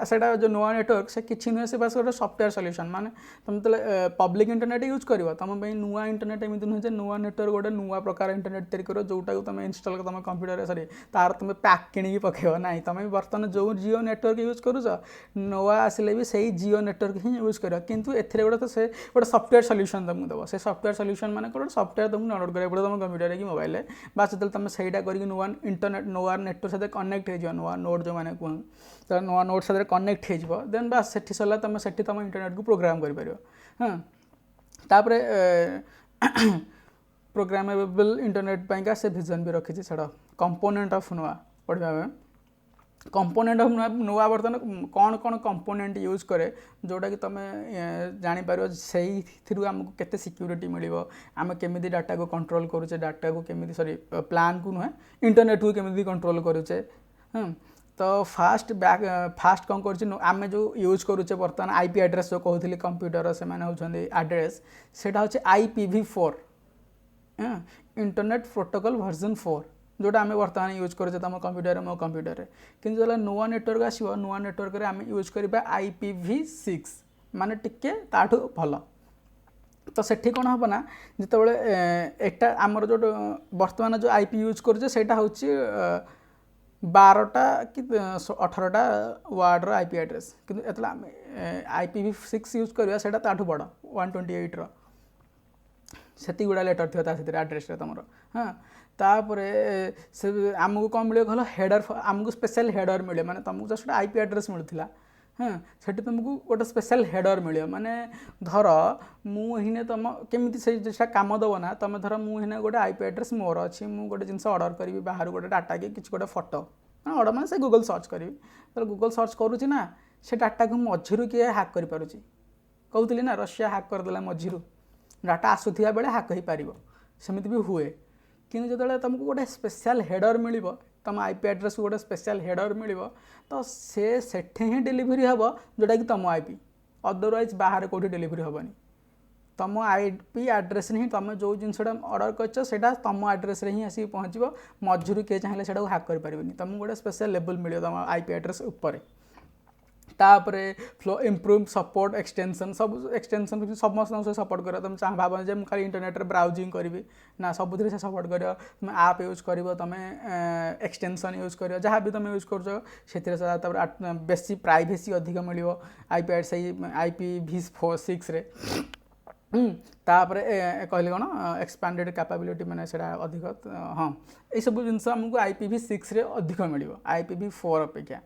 सेटा जो नुआ नेटवर्क से किसी नुहे से बस गोटे सॉफ्टवेयर सॉल्यूशन माने तुम तो पब्लिक इंटरनेट यूज कर तुम नुआ इंटरनेट एमती नुहे नुआ नेटवर्क गोटे नुआ प्रकार इंटरनेट तैयारी कर जोटा तुम इंस्टॉल तुम कंप्यूटर सॉरी तार तुम पैक किणी पकेब ना तुम बर्तमान जो जियो नेटवर्क यूज करुच नुआ आसिले भी सही जियो नेटवर्क ही यूज कर किंतु एथिरे गोटे तो से गोटे सॉफ्टवेयर सॉल्यूशन तुमको देव से सॉफ्टवेयर सॉल्यूशन माने गोटे सॉफ्टवेयर तुमको डाउनलोड करा पड़े तुम कंप्यूटर कि मोबाइल बास जो तुम सहीटा कर नुआ इंटरनेट नुआ नेटवर्क साथ कनेक्ट हो नुआ नोड जो मैंने कहूँ तो नुआ नोड साथ कनेक्ट हो देन बास से सरला तुम से तुम इंटरनेट को प्रोग्राम कर हाँ तापरे प्रोग्रामेबल इंटरनेट पाइका से विजन भी रखी छाड़ कंपोनेंट ऑफ नुआ पढ़ा कंपोनेंट ऑफ नुआ बर्तमान कौन कौन कंपोनेंट यूज करे जोटा कि तुम जापर से आमको केते सिक्यूरिटी मिल आम केमी डाटा को कंट्रोल करुचे डाटा को केमी सॉरी प्लान को नुहे इंटरनेट को केमी कंट्रोल करुचे तो फास्ट कौन कर जो यूज करुचे बर्तमान आईपी एड्रेस जो कहते कंप्यूटर से होती एड्रेस से IPv4 इंटरनेट प्रोटोकॉल वर्जन 4 जोटा आम बर्तमान यूज करुचे तुम कंप्यूटर मो कंप्यूटर किंतु जो नुआ नेटवर्क आसो नुआ नेटवर्क आम यूज करवा IPv6 माने टिके ताठू भल तो सेठी कौन हम ना जिते एटा आमर जो बर्तमान जो IP यूज करुचे सेटा होची 12टा कि 18टा वार्डर IP एड्रेस किंतु एतला IPv6 यूज करवा सेटा ताठू बड़ 128 से गुड़ा लेटर थी एड्रेस तुम हाँ तापर से आमको कौन मिले कहल हेडर आमको स्पेशल हेडर मिले माने तुमको जस्ट IP एड्रेस मिलूला हाँ से तुमको गोटे स्पेशल हेडर मिले माने धर मुझे तुम केमी से कम दब ना तुम धर मुझे गोटे IP एड्रेस मोर अच्छी मुझे गोटे जिन अर्डर करी बाहर गोटे डाटा कि गोटे फोटो अर्डर मैंने से गूगल सर्च करी तो गूगल सर्च करुँची ना से डाटा को मझिरू किए हैक कर पारुची कहूली ना रशिया हैक करदेला मझिरू डाटा आसुथिया बेले हैक हो पार सेमती भी हुए कि जो तुमको गोटे स्पेशल हेडर मिल तुम IP एड्रेस को गोटे स्पेशल हेडर मिल तो सेठे ही डेलीवरी हम जोटा कि तुम IP अदरवाइज बाहर कौटी डेलीवरी हेनी तुम IP एड्रेस ही तुम जो जिनसा अर्डर कर तुम एड्रेस ही आसिक पहुँचो मझुरी किए चाहिए से हैक कर तुमको गोटे स्पेशल लेवल मिले तुम IP एड्रेस उपर तापरे फ्लो इम्प्रूव सपोर्ट एक्सटेंशन सब एक्सटेंशन समस्त सपोर्ट कर तुम चाह भाव जे खाली इंटरनेट ब्राउजिंग करी ना सब से सपोर्ट कर तुम आप यूज कर तुम एक्सटेंशन यूज कर जहाँ भी तुम यूज कर बेसी प्राइवेसी अधिक मिल IP से IPv6 रे तापर कहले कौन एक्सपांडेड कैपेबिलिटी मैंने से अधिक हाँ ये सब जिनस आमको IPv6 रे अधिक मिल IPv4 अपेक्षा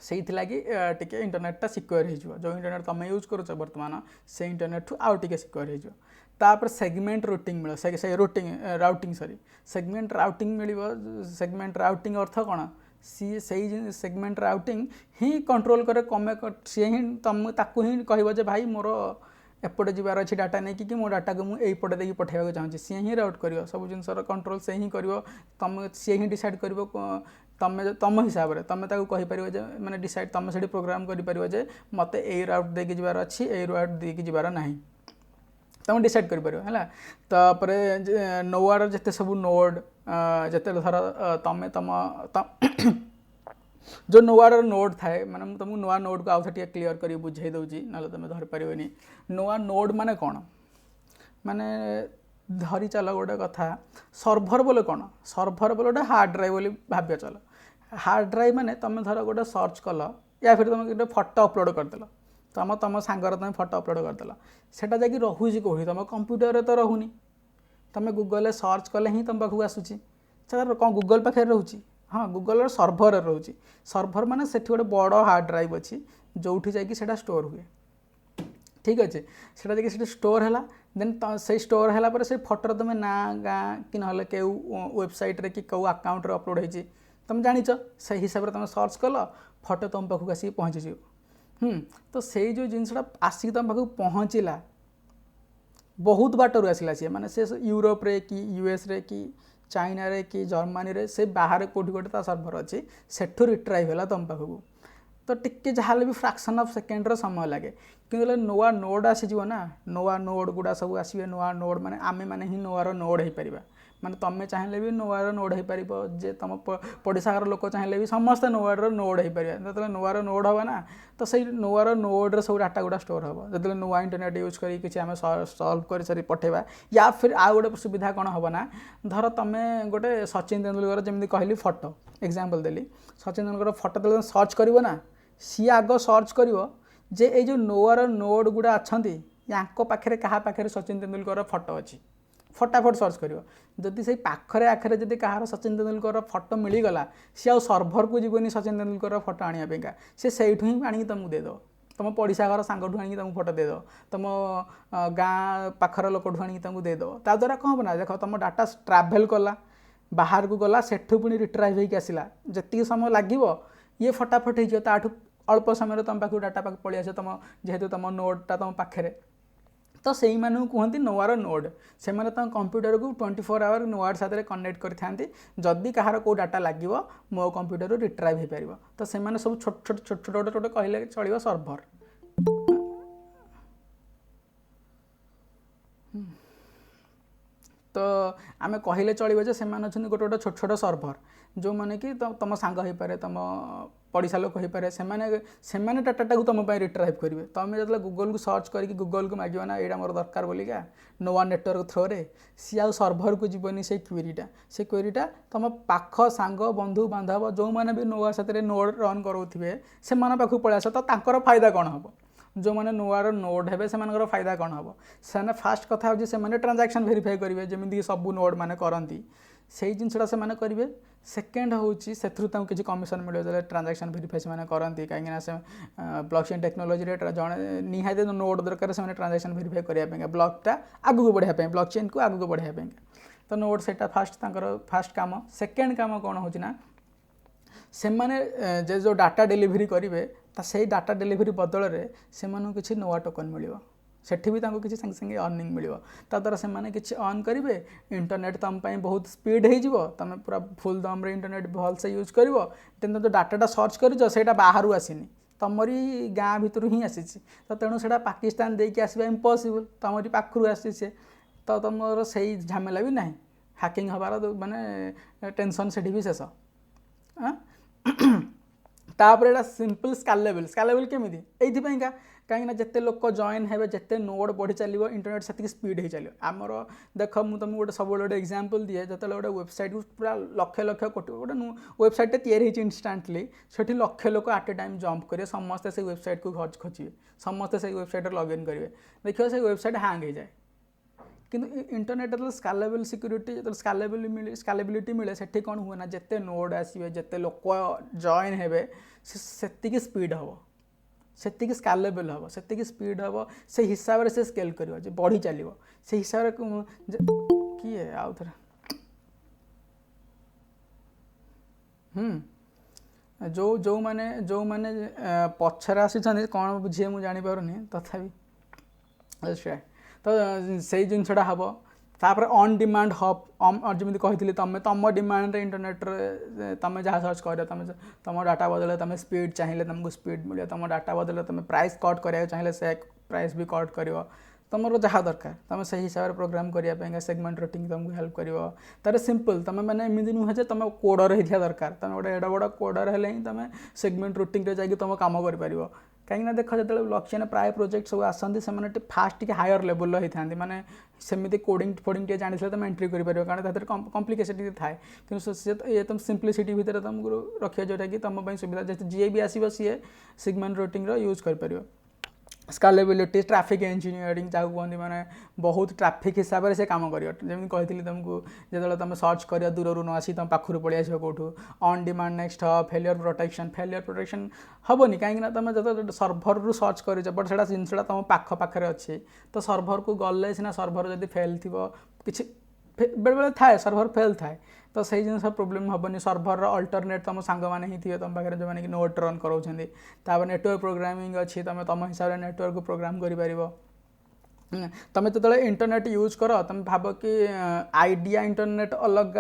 से टिके इंटरनेटा सिक्योर हो जो इंटरनेट तुम यूज करुच बर्तमान से इंटरनेट ठू आउ टिके सिक्योर हो तापर सेगमेंट रूटिंग मिल से routing routing sorry segment routing मिल सेगमेंट राउटिंग अर्थ कौन सी से सेगमेंट राउटिंग ही कंट्रोल करे कमे सी ही तुम ताकू ही कह भाई मोर एपटे जबार अच्छी डाटा नहीं कि मो डाटा को मुझे यपटे देखिए पठाइबा चाहिए सी ही राउट कर सब जिन कंट्रोल से ही कर तुम सी ही डिसाइड कर तुम हिसाब से तुम कहीपर जे मैंने डिसाइड तुम से प्रोग्राम कर मत ए राउट देकी जबार अच्छी ए राउट देकी जबार ना तुम डिसाइड कर नोआर जिते सब नोड जिते धर तुम तुम जो नोआर नोड थाए मैंने तुमको नुआ नोड को आउे क्लीयर कर बुझे दूसरी ना तुम धरपारे नुआ नोड माने कौन माने धरी चल गोटे कथा सर्भर बोले कौन सर्भर बोले गोटे हार्ड ड्राइव बोली भाव्य चल हार्ड ड्राइव माने तुम धर गोटे सर्च कल या फिर तुम गोटे फोटो अपलोड करदेल तुम सांगर तुम फोटो अपलोड करदेल सेटा जाकि रोचे कौटी तुम कंप्यूटर तो रोनी तुम गूगल सर्च कले ही तुम पाखक आसूसी कौन गूगल पाखे रोचे हाँ गूगल सर्भर रोचे सर्भर माने सेठी गोटे बड़ हार्ड ड्राइव अच्छी जो जाकि स्टोर हुए ठीक अच्छे से जाकि स्टोर है देन से स्टोर है से फोटो तुम ना गाँ कि ना क्यों वेबसाइट रे कि कौ अकाउंट अपलोड होती तुम जाच से हिसाब से तुम सर्च कल फोटो तुम पाखक आसिक पहुँची तो सेई जो जिनसटा आसिक तुम पाखु पहुँचला बहुत बाटरू आसला सी माने से यूरोप रे कि यूएस रे कि चाइना रे कि जर्मनी रे से बाहर कोठी गोटे ता सर्भर अच्छी सेठू रिट्राइव है तुम पाखु तो टिके जहाँ भी फ्राक्शन ऑफ सेकेंड समय लगे कि नुआ नोड आसीज ना नुआ नोड गुड़ा सब आसवे नुआ नोड माने आमे माने ही नुआर नोड हो पार माने तुम चाहिए भी नुआर नोड हो पार जे तुम पड़ोसा घर लोक चाहिए भी समस्ते नुआर नोड हो पार जो नुआर नोड हम ना तो सही नुआर नोड्रे सब डाटा गुड़ा स्टोर हम जो नुआ इंटरनेट यूज करें आम सल्व कर पठेबा या फिर आउ गोटे सुविधा कौन हम ना धर तुम्हें गोटे सचिन तेंदुलकर जमी कहली फोटो एग्जांपल देली सचिन तेंदुलकर फोटो जो सर्च कर ना सी आग सर्च कर जे ये जो नुआर नोड गुड़ा अच्छा या पाखे क्या पाखे सचिन तेंदुलकर फोटो अच्छी फटाफट सर्च कर जदि से पाखरे आखरे जदि कहार सचिन तेंदुलकर फोटो मिलगला सी आ सर्भर को जीवन सचिन तेंदुलकर फोटो आने सी से ही आनी तुमको देद तुम पड़ोसा घर सांग आनी तुमको फोटो देद तुम गाँ पाखर लोक आनी तुमको देद ता द्वारा कौन हम ना देख तुम डाटा ट्राभेल कला बाहर को गला सेठू पुणी रिट्राइव होकर आसला जी समय लगे ये फटाफट हो अल्प समय तुम पाक डाटा पाक पलि आस तुम जेहेतु तुम नोडटा तुम पाखे तो से कहते नुआर नोड से तुम कंप्यूटर को 24 आवर नुआर साथ कनेक्ट करते जदि कहार को डाटा लगे मो कंप्यूटर रिट्राइव हो पार तो से सब छोट छोट छोट छोट छोट कहले चलो सर्भर तो आम कहले चलो जे गोटे गोटे छोट छोट सर्भर जो मैंने कि तुम सांग हो पाए तुम पड़ोसा लोक हो पाए से डाटा को तुम रिट्राइव करेंगे तुम जो गूगल को सर्च करके गूगल को मांग ना यहाँ मोर दरकार बोलिका नुआ नेटवर्क थ्रो रे सी आ सर्भर को जीवन से क्वेरीटा तुम पाख सांग बंधु बांधव जो मैंने भी नुआ साथ नोड रन करोथे से पाख पलि आस तो तांकर फायदा कौन हम जो मैंने नुआर नोड हे से फायदा कौन हम से फास्ट कथा हो ट्रांजैक्शन वेरीफाई करेंगे जमीक सब नोड मैंने करती से जिनसा से करेंगे सेकेंड हूँ से किसी कमिशन मिले जो ट्रांजैक्शन वेरीफाई से करती कहीं से ब्लॉकचेन टेक्नोलॉजी जड़े निहाती नोड दरकार से ट्रांजैक्शन वेरीफाई करने ब्लॉकटा आगू बढ़ापी ब्लॉकचेन को आगू बढ़ापी तो नोड से फास्ट काम सेकेंड काम कौन हो से मैंने जो डाटा डेलीवरी करेंगे से डाटा डेलीवरी बदल से किसी नुआ टोकन मिल सेठी भी किसी संगे संगे अर्निंग मिल द्वारा से किसी अर्न करेंगे इंटरनेट तुम बहुत स्पीड हो तुम पूरा फुल दम रे इंटरनेट भल से यूज कर जो डाटा सर्च कर बाहर आसीनी तुमरी गाँ भितर ही आसी तो तेणु से पाकिस्तान देकी आसवा इम्पॉसिबल तुमरी पाखु आसी तो तुम से झमेला भी ना हैकिंग हबार माने टेंशन से भी शेष तापर एटा सिंपल स्कालेबल केमी ये कहीं जिते लोक जॉइन हे जिते नोड बढ़ी चलो इंटरनेट से स्पीड हो चलो आमर देख मुझे तुमको गोटे सब गोटे एग्जांपल दिए जो गोटे वेबसाइट को पूरा लक्ष लक्ष कोटी गोटे वेबसाइट तैयारी इंस्टांटली से लक्ष लोक आट ए टाइम जंप करेंगे समस्ते से वेबसाइट को खोजे समस्ते से वेबसाइट लॉगिन करेंगे देखिए से वेबसाइट हैंग हो जाए किंतु इंटरनेट जो स्कालेबल सिक्यूरीटी जो स्कालेबिलिटी मिले से कौन हुए ना जिते नोड आसवे जिते लोक जॉइन हे से स्पीड हम से स्कालेबल हम से स्पीड हम से हिसाब से स्केल कर बढ़ी चलो से हिसाब से किए आउ थे जो मैंने पछर आसी कौन बुझे मुझे जापारे तथापि तो से जिनसा हम तापर ऑन डिमांड हब जमी कही तुम डिमांड इंटरनेट तुम जहाँ सर्च कर तुम डाटा बदले तुम स्पीड चाहिए तुमको स्पीड मिले तुम डाटा बदले तुम प्राइस कट कराया चाहिए से प्राइस भी कट कर तुम जहाँ दरकार तुम से हिसाब से प्रोग्राम करने सेगमेंट रूटिंग तुमको हेल्प कर तार सिंपल तुम मैंने एमती नुहे जे तुम कोडर होता दरकार तुम गोटे एड बड़ कोडर हेल्ले ही तुम सेगमेंट रूटिंग जाकि तुम कम कर कहीं देख जो ब्लॉकचेन प्राय प्रोजेक्ट सब आसती से फास्ट टी हायर लेवल होता माने सेमती कोडिंग फोडिंग टे जानी तुम एंट्री कर कारण कम्प्लिकेशन थाए कि ये तुम सिंप्लिसिटी भितर तुमको रखिए जोटा कि तुम सुविधा जैसे जी भी आसो सी सेगमेंट रूटिंग यूज कर स्कालेबिलिटी ट्रैफिक इंजीनियरिंग जहाँ कहते माने बहुत ट्रैफिक हिसाब से काम करमी कही तुमको जो तुम सर्च कर दूर न आसी तुम पाखु पलि आस कौटू on demand next failure protection हेनी कहीं तुम जो सर्भर रू सर्च कर बट से जिनसा तुम पाखे अच्छे तो सर्भर को गले सीना सर्भर जब फेल थी कि बेले बेले थाए सर्भर फेल थाए तो सही जिन प्रोब्लेम हेनी सर्भर अल्टरनेट तुम सांग मैंने ही थे तुम पाखे जो मैंने नोट रन कराऊँ नेटवर्क प्रोग्रामिंग अच्छी तुम तुम हिसाब से नेटवर्क को प्रोग्राम कर तुम जो इंटरनेट यूज कर तुम भाव कि आइडिया इंटरनेट अलग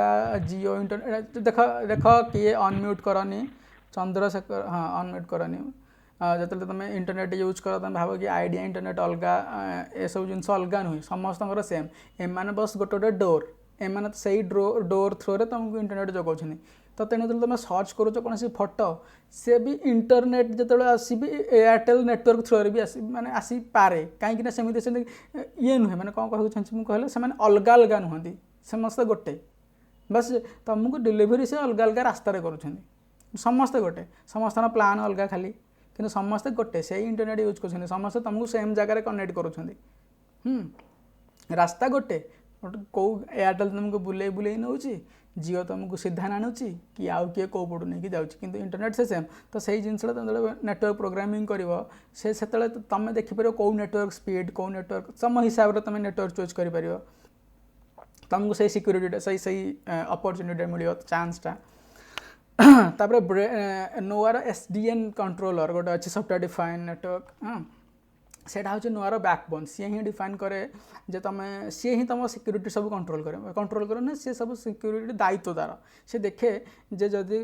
जियो इंटरनेट देख देख किए अनम्यूट करनी चंद्रशेखर हाँ अनम्यूट करनी जो तुम इंटरनेट यूज कर तुम भाव कि आइडिया इंटरनेट अलग ये सब जिन अलग नुहे समस्त सेम एम बस गोटे गोटे डोर एम से डोर थ्रो तुमको इंटरनेट जगाऊँ तो तेणु तुम सर्च करुच कौन फोटो सी भी इंटरनेट जो आसबि एयरटेल नेटवर्क थ्रो भी माने आसी पारे कहीं सेमती से ये नुहे मैंने कौन कहूँ चाहिए कहले से अलग अलग नुहति समस्ते गोटे बस तुमको डिलीवरी से अलग अलग रास्त समस्ते गोटे समस्त प्लान अलग खाली कि समस्ते गोटे से इंटरनेट यूज कर समस्ते तुमको सेम जगह कनेक्ट कर रास्ता गोटे कौ एयरटेल तुमको बुले बुले नौ जियो तुमको सीधा नाणुची कि आउ किए कौ पटू नहीं जाऊँ कि इंटरनेट से सेम तो सही जिनसा तुम नेटवर्क प्रोग्रामिंग कर तुम देखिपर कौ नेटवर्क स्पीड कौ नेटवर्क तुम हिसाब से तुम नेटवर्क चूज कर तुमको सही सिक्यूरीटी सही सही अपॉर्चुनिटी मिल चांसटा नोआर SDN कंट्रोलर गोटे अच्छे सॉफ्टवेयर डिफाइन नेटवर्क हाँ सेटा हूँ नोआर बैकबोन सी ही डिफाइन करे जे तुम सी ही तुम सिक्यूरीटी सब कंट्रोल ना सी सब सिक्यूरीटी दायित्व तार से देखे जे जदि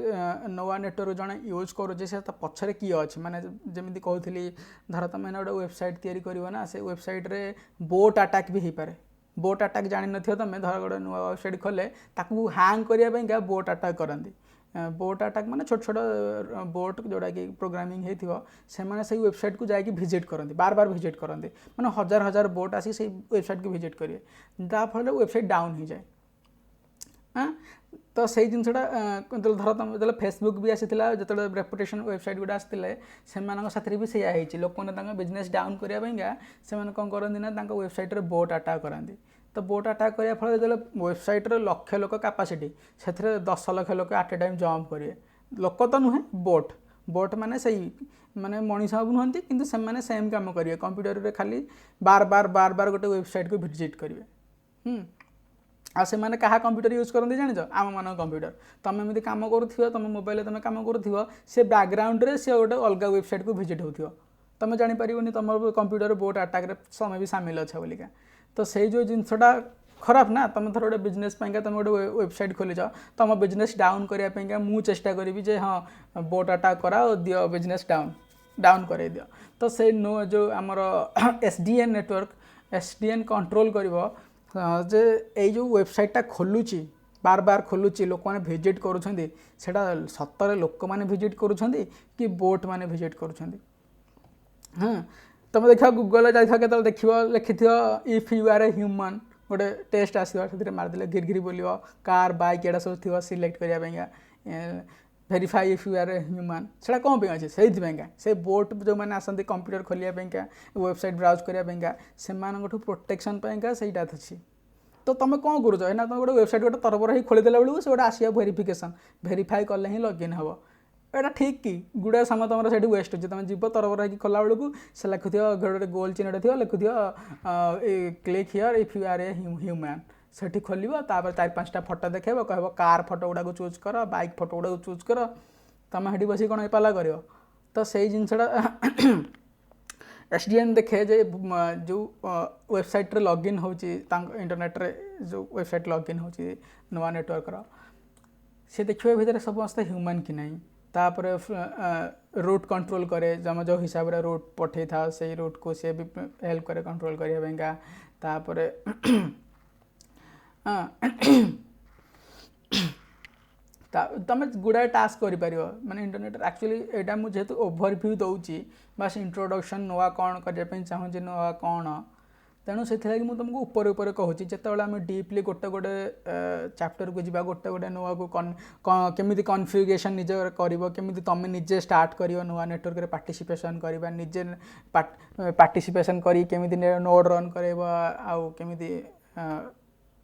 नोआ नेटवर्क जड़े यूज करुचे से पछरे किए अच्छे माने जमी कहती धर तुम गोटे वेबसाइट या से वेबसाइट रे बोट अटैक भी हो पारे बोट अटैक जान न तुम धर गोटे नुआ वेबसाइट खोले ताकू हैंग करने बोट अटैक करती बोट अटैक माने छोट छोट बोट जोड़ा कि प्रोग्रामिंग होती से वेबसाइट को जाकि भिजिट करती बार बार भिजिट करते माने हजार हजार बोट आसी से वेबसाइट को भिजिट करेंगे जहाँफल वेबसाइट डाउन हो जाए हाँ तो सही जिनसा धर तुम जो फेसबुक भी आसी जो रेपुटेशन वेबसाइट गुड़ा आसते से भी सही लोक मैंने बिजनेस डाउन करने से कौन करती वेबसाइट बोट अटैक करती तो बोट अटैक करने फल जो वेबसाइट लक्ष लोक कैपेसिटी से 10 लाख लोक एट ए टाइम जम्प करेंगे लोक तो नुहे बोट बोट माने सही माने मनीष नुहति कि सेम कम करेंगे कंप्यूटर रे खाली बार बार बार बार गोटे वेबसाइट को विजिट करेंगे आ से माने कहा कंप्यूटर यूज करते जान आम मान कंप्यूटर तुम एमती कम कर तुम मोबाइल तुम कम कर से बैकग्राउंड रे से गोटे अलग वेबसाइट को विजिट हो तुम जापर तुम कंप्यूटर बोट अटैक समय भी सामिल अच्छा बोलिका तो से जो जिनसटा खराब ना तुम थर गोटे बिजनेस तुम गोटे वेबसाइट खोली तुम बिजनेस डाउन करने मु चेष्टा करी जे हाँ बोट अटैक कराओ दियो बिजनेस डाउन कर दियो तो से नो जो आमर SDN नेटवर्क SDN कंट्रोल कर जे ये जो वेबसाइटा खोलुची बार बार खोलुची लोक मैंने भिजिट करुँच सतरे लोक मैंने भिजिट करुँच कि बोट मैंने भिजिट करुँच हाँ तुम देखा गूगल जाइए के देख लिखि if you are a human गोटे टेस्ट आसो मारदे घिर घिर बोलो कार बाइक एटा सब थी सिलेक्ट करने verify if you are a human से कौन पे अच्छे से बोट जो मैंने आसती कंप्यूटर खोलिया वेबसाइट ब्राउज करने से प्रोटेक्शन सहीटा अच्छी तो तुम कौन करुच ना तुम गोटे वेबसाइट गोटे तरफ ही खोलीदेला बेलू से गोटे आसिया भेरिफिकेसन भेरीफाई कले ही लॉगिन हम एटा ठीक कि गुड़ा समय तुम से वेस्ट हो तुम जीव तरफ रही खोला बेलू से लिखु गोटे गोल चिन्हटे थी लिखु click here if you are a human से खोल तापर 4-5टा फोटो देखेब कह कार फोटो गुड़ा चूज कर बाइक फोटो गुड़ा चूज कर तुम हेटी बस कौन पाला कर तो से जिनसा SDN देखे जे जो वेबसाइट रे लॉगिन होची इंटरनेट रे जो वेबसाइट लॉगिन होची नवा नेटवर्क से देखिए भितर समस्त ह्यूमन कि नहीं तापर रूट कंट्रोल करे जम जो हिसाब रे रूट पठे था से रूट को से भी हेल्प करे कंट्रोल करने तापर तुम गुड़ाए टास्क कर माने इंटरनेट एक्चुअली एटा मुझे जेहेतु ओवरव्यू दूची बस इंट्रोडक्शन नुआ कौन करने चाहूँगी नुआ कौन तेणु से मुझे तुमको ऊपर ऊपर कहूँ जिते आम डीपली गोटे गोटे चैप्टर को जीवा गोटे गोटे नुआ को केमी कन्फिगरेशन निजे करमी तुम निजे स्टार्ट कर नुआ नेटवर्क रे पार्टिसिपेशन करवा निजे पार्टिसिपेशन करी केमी नोड रन कर आउ केमी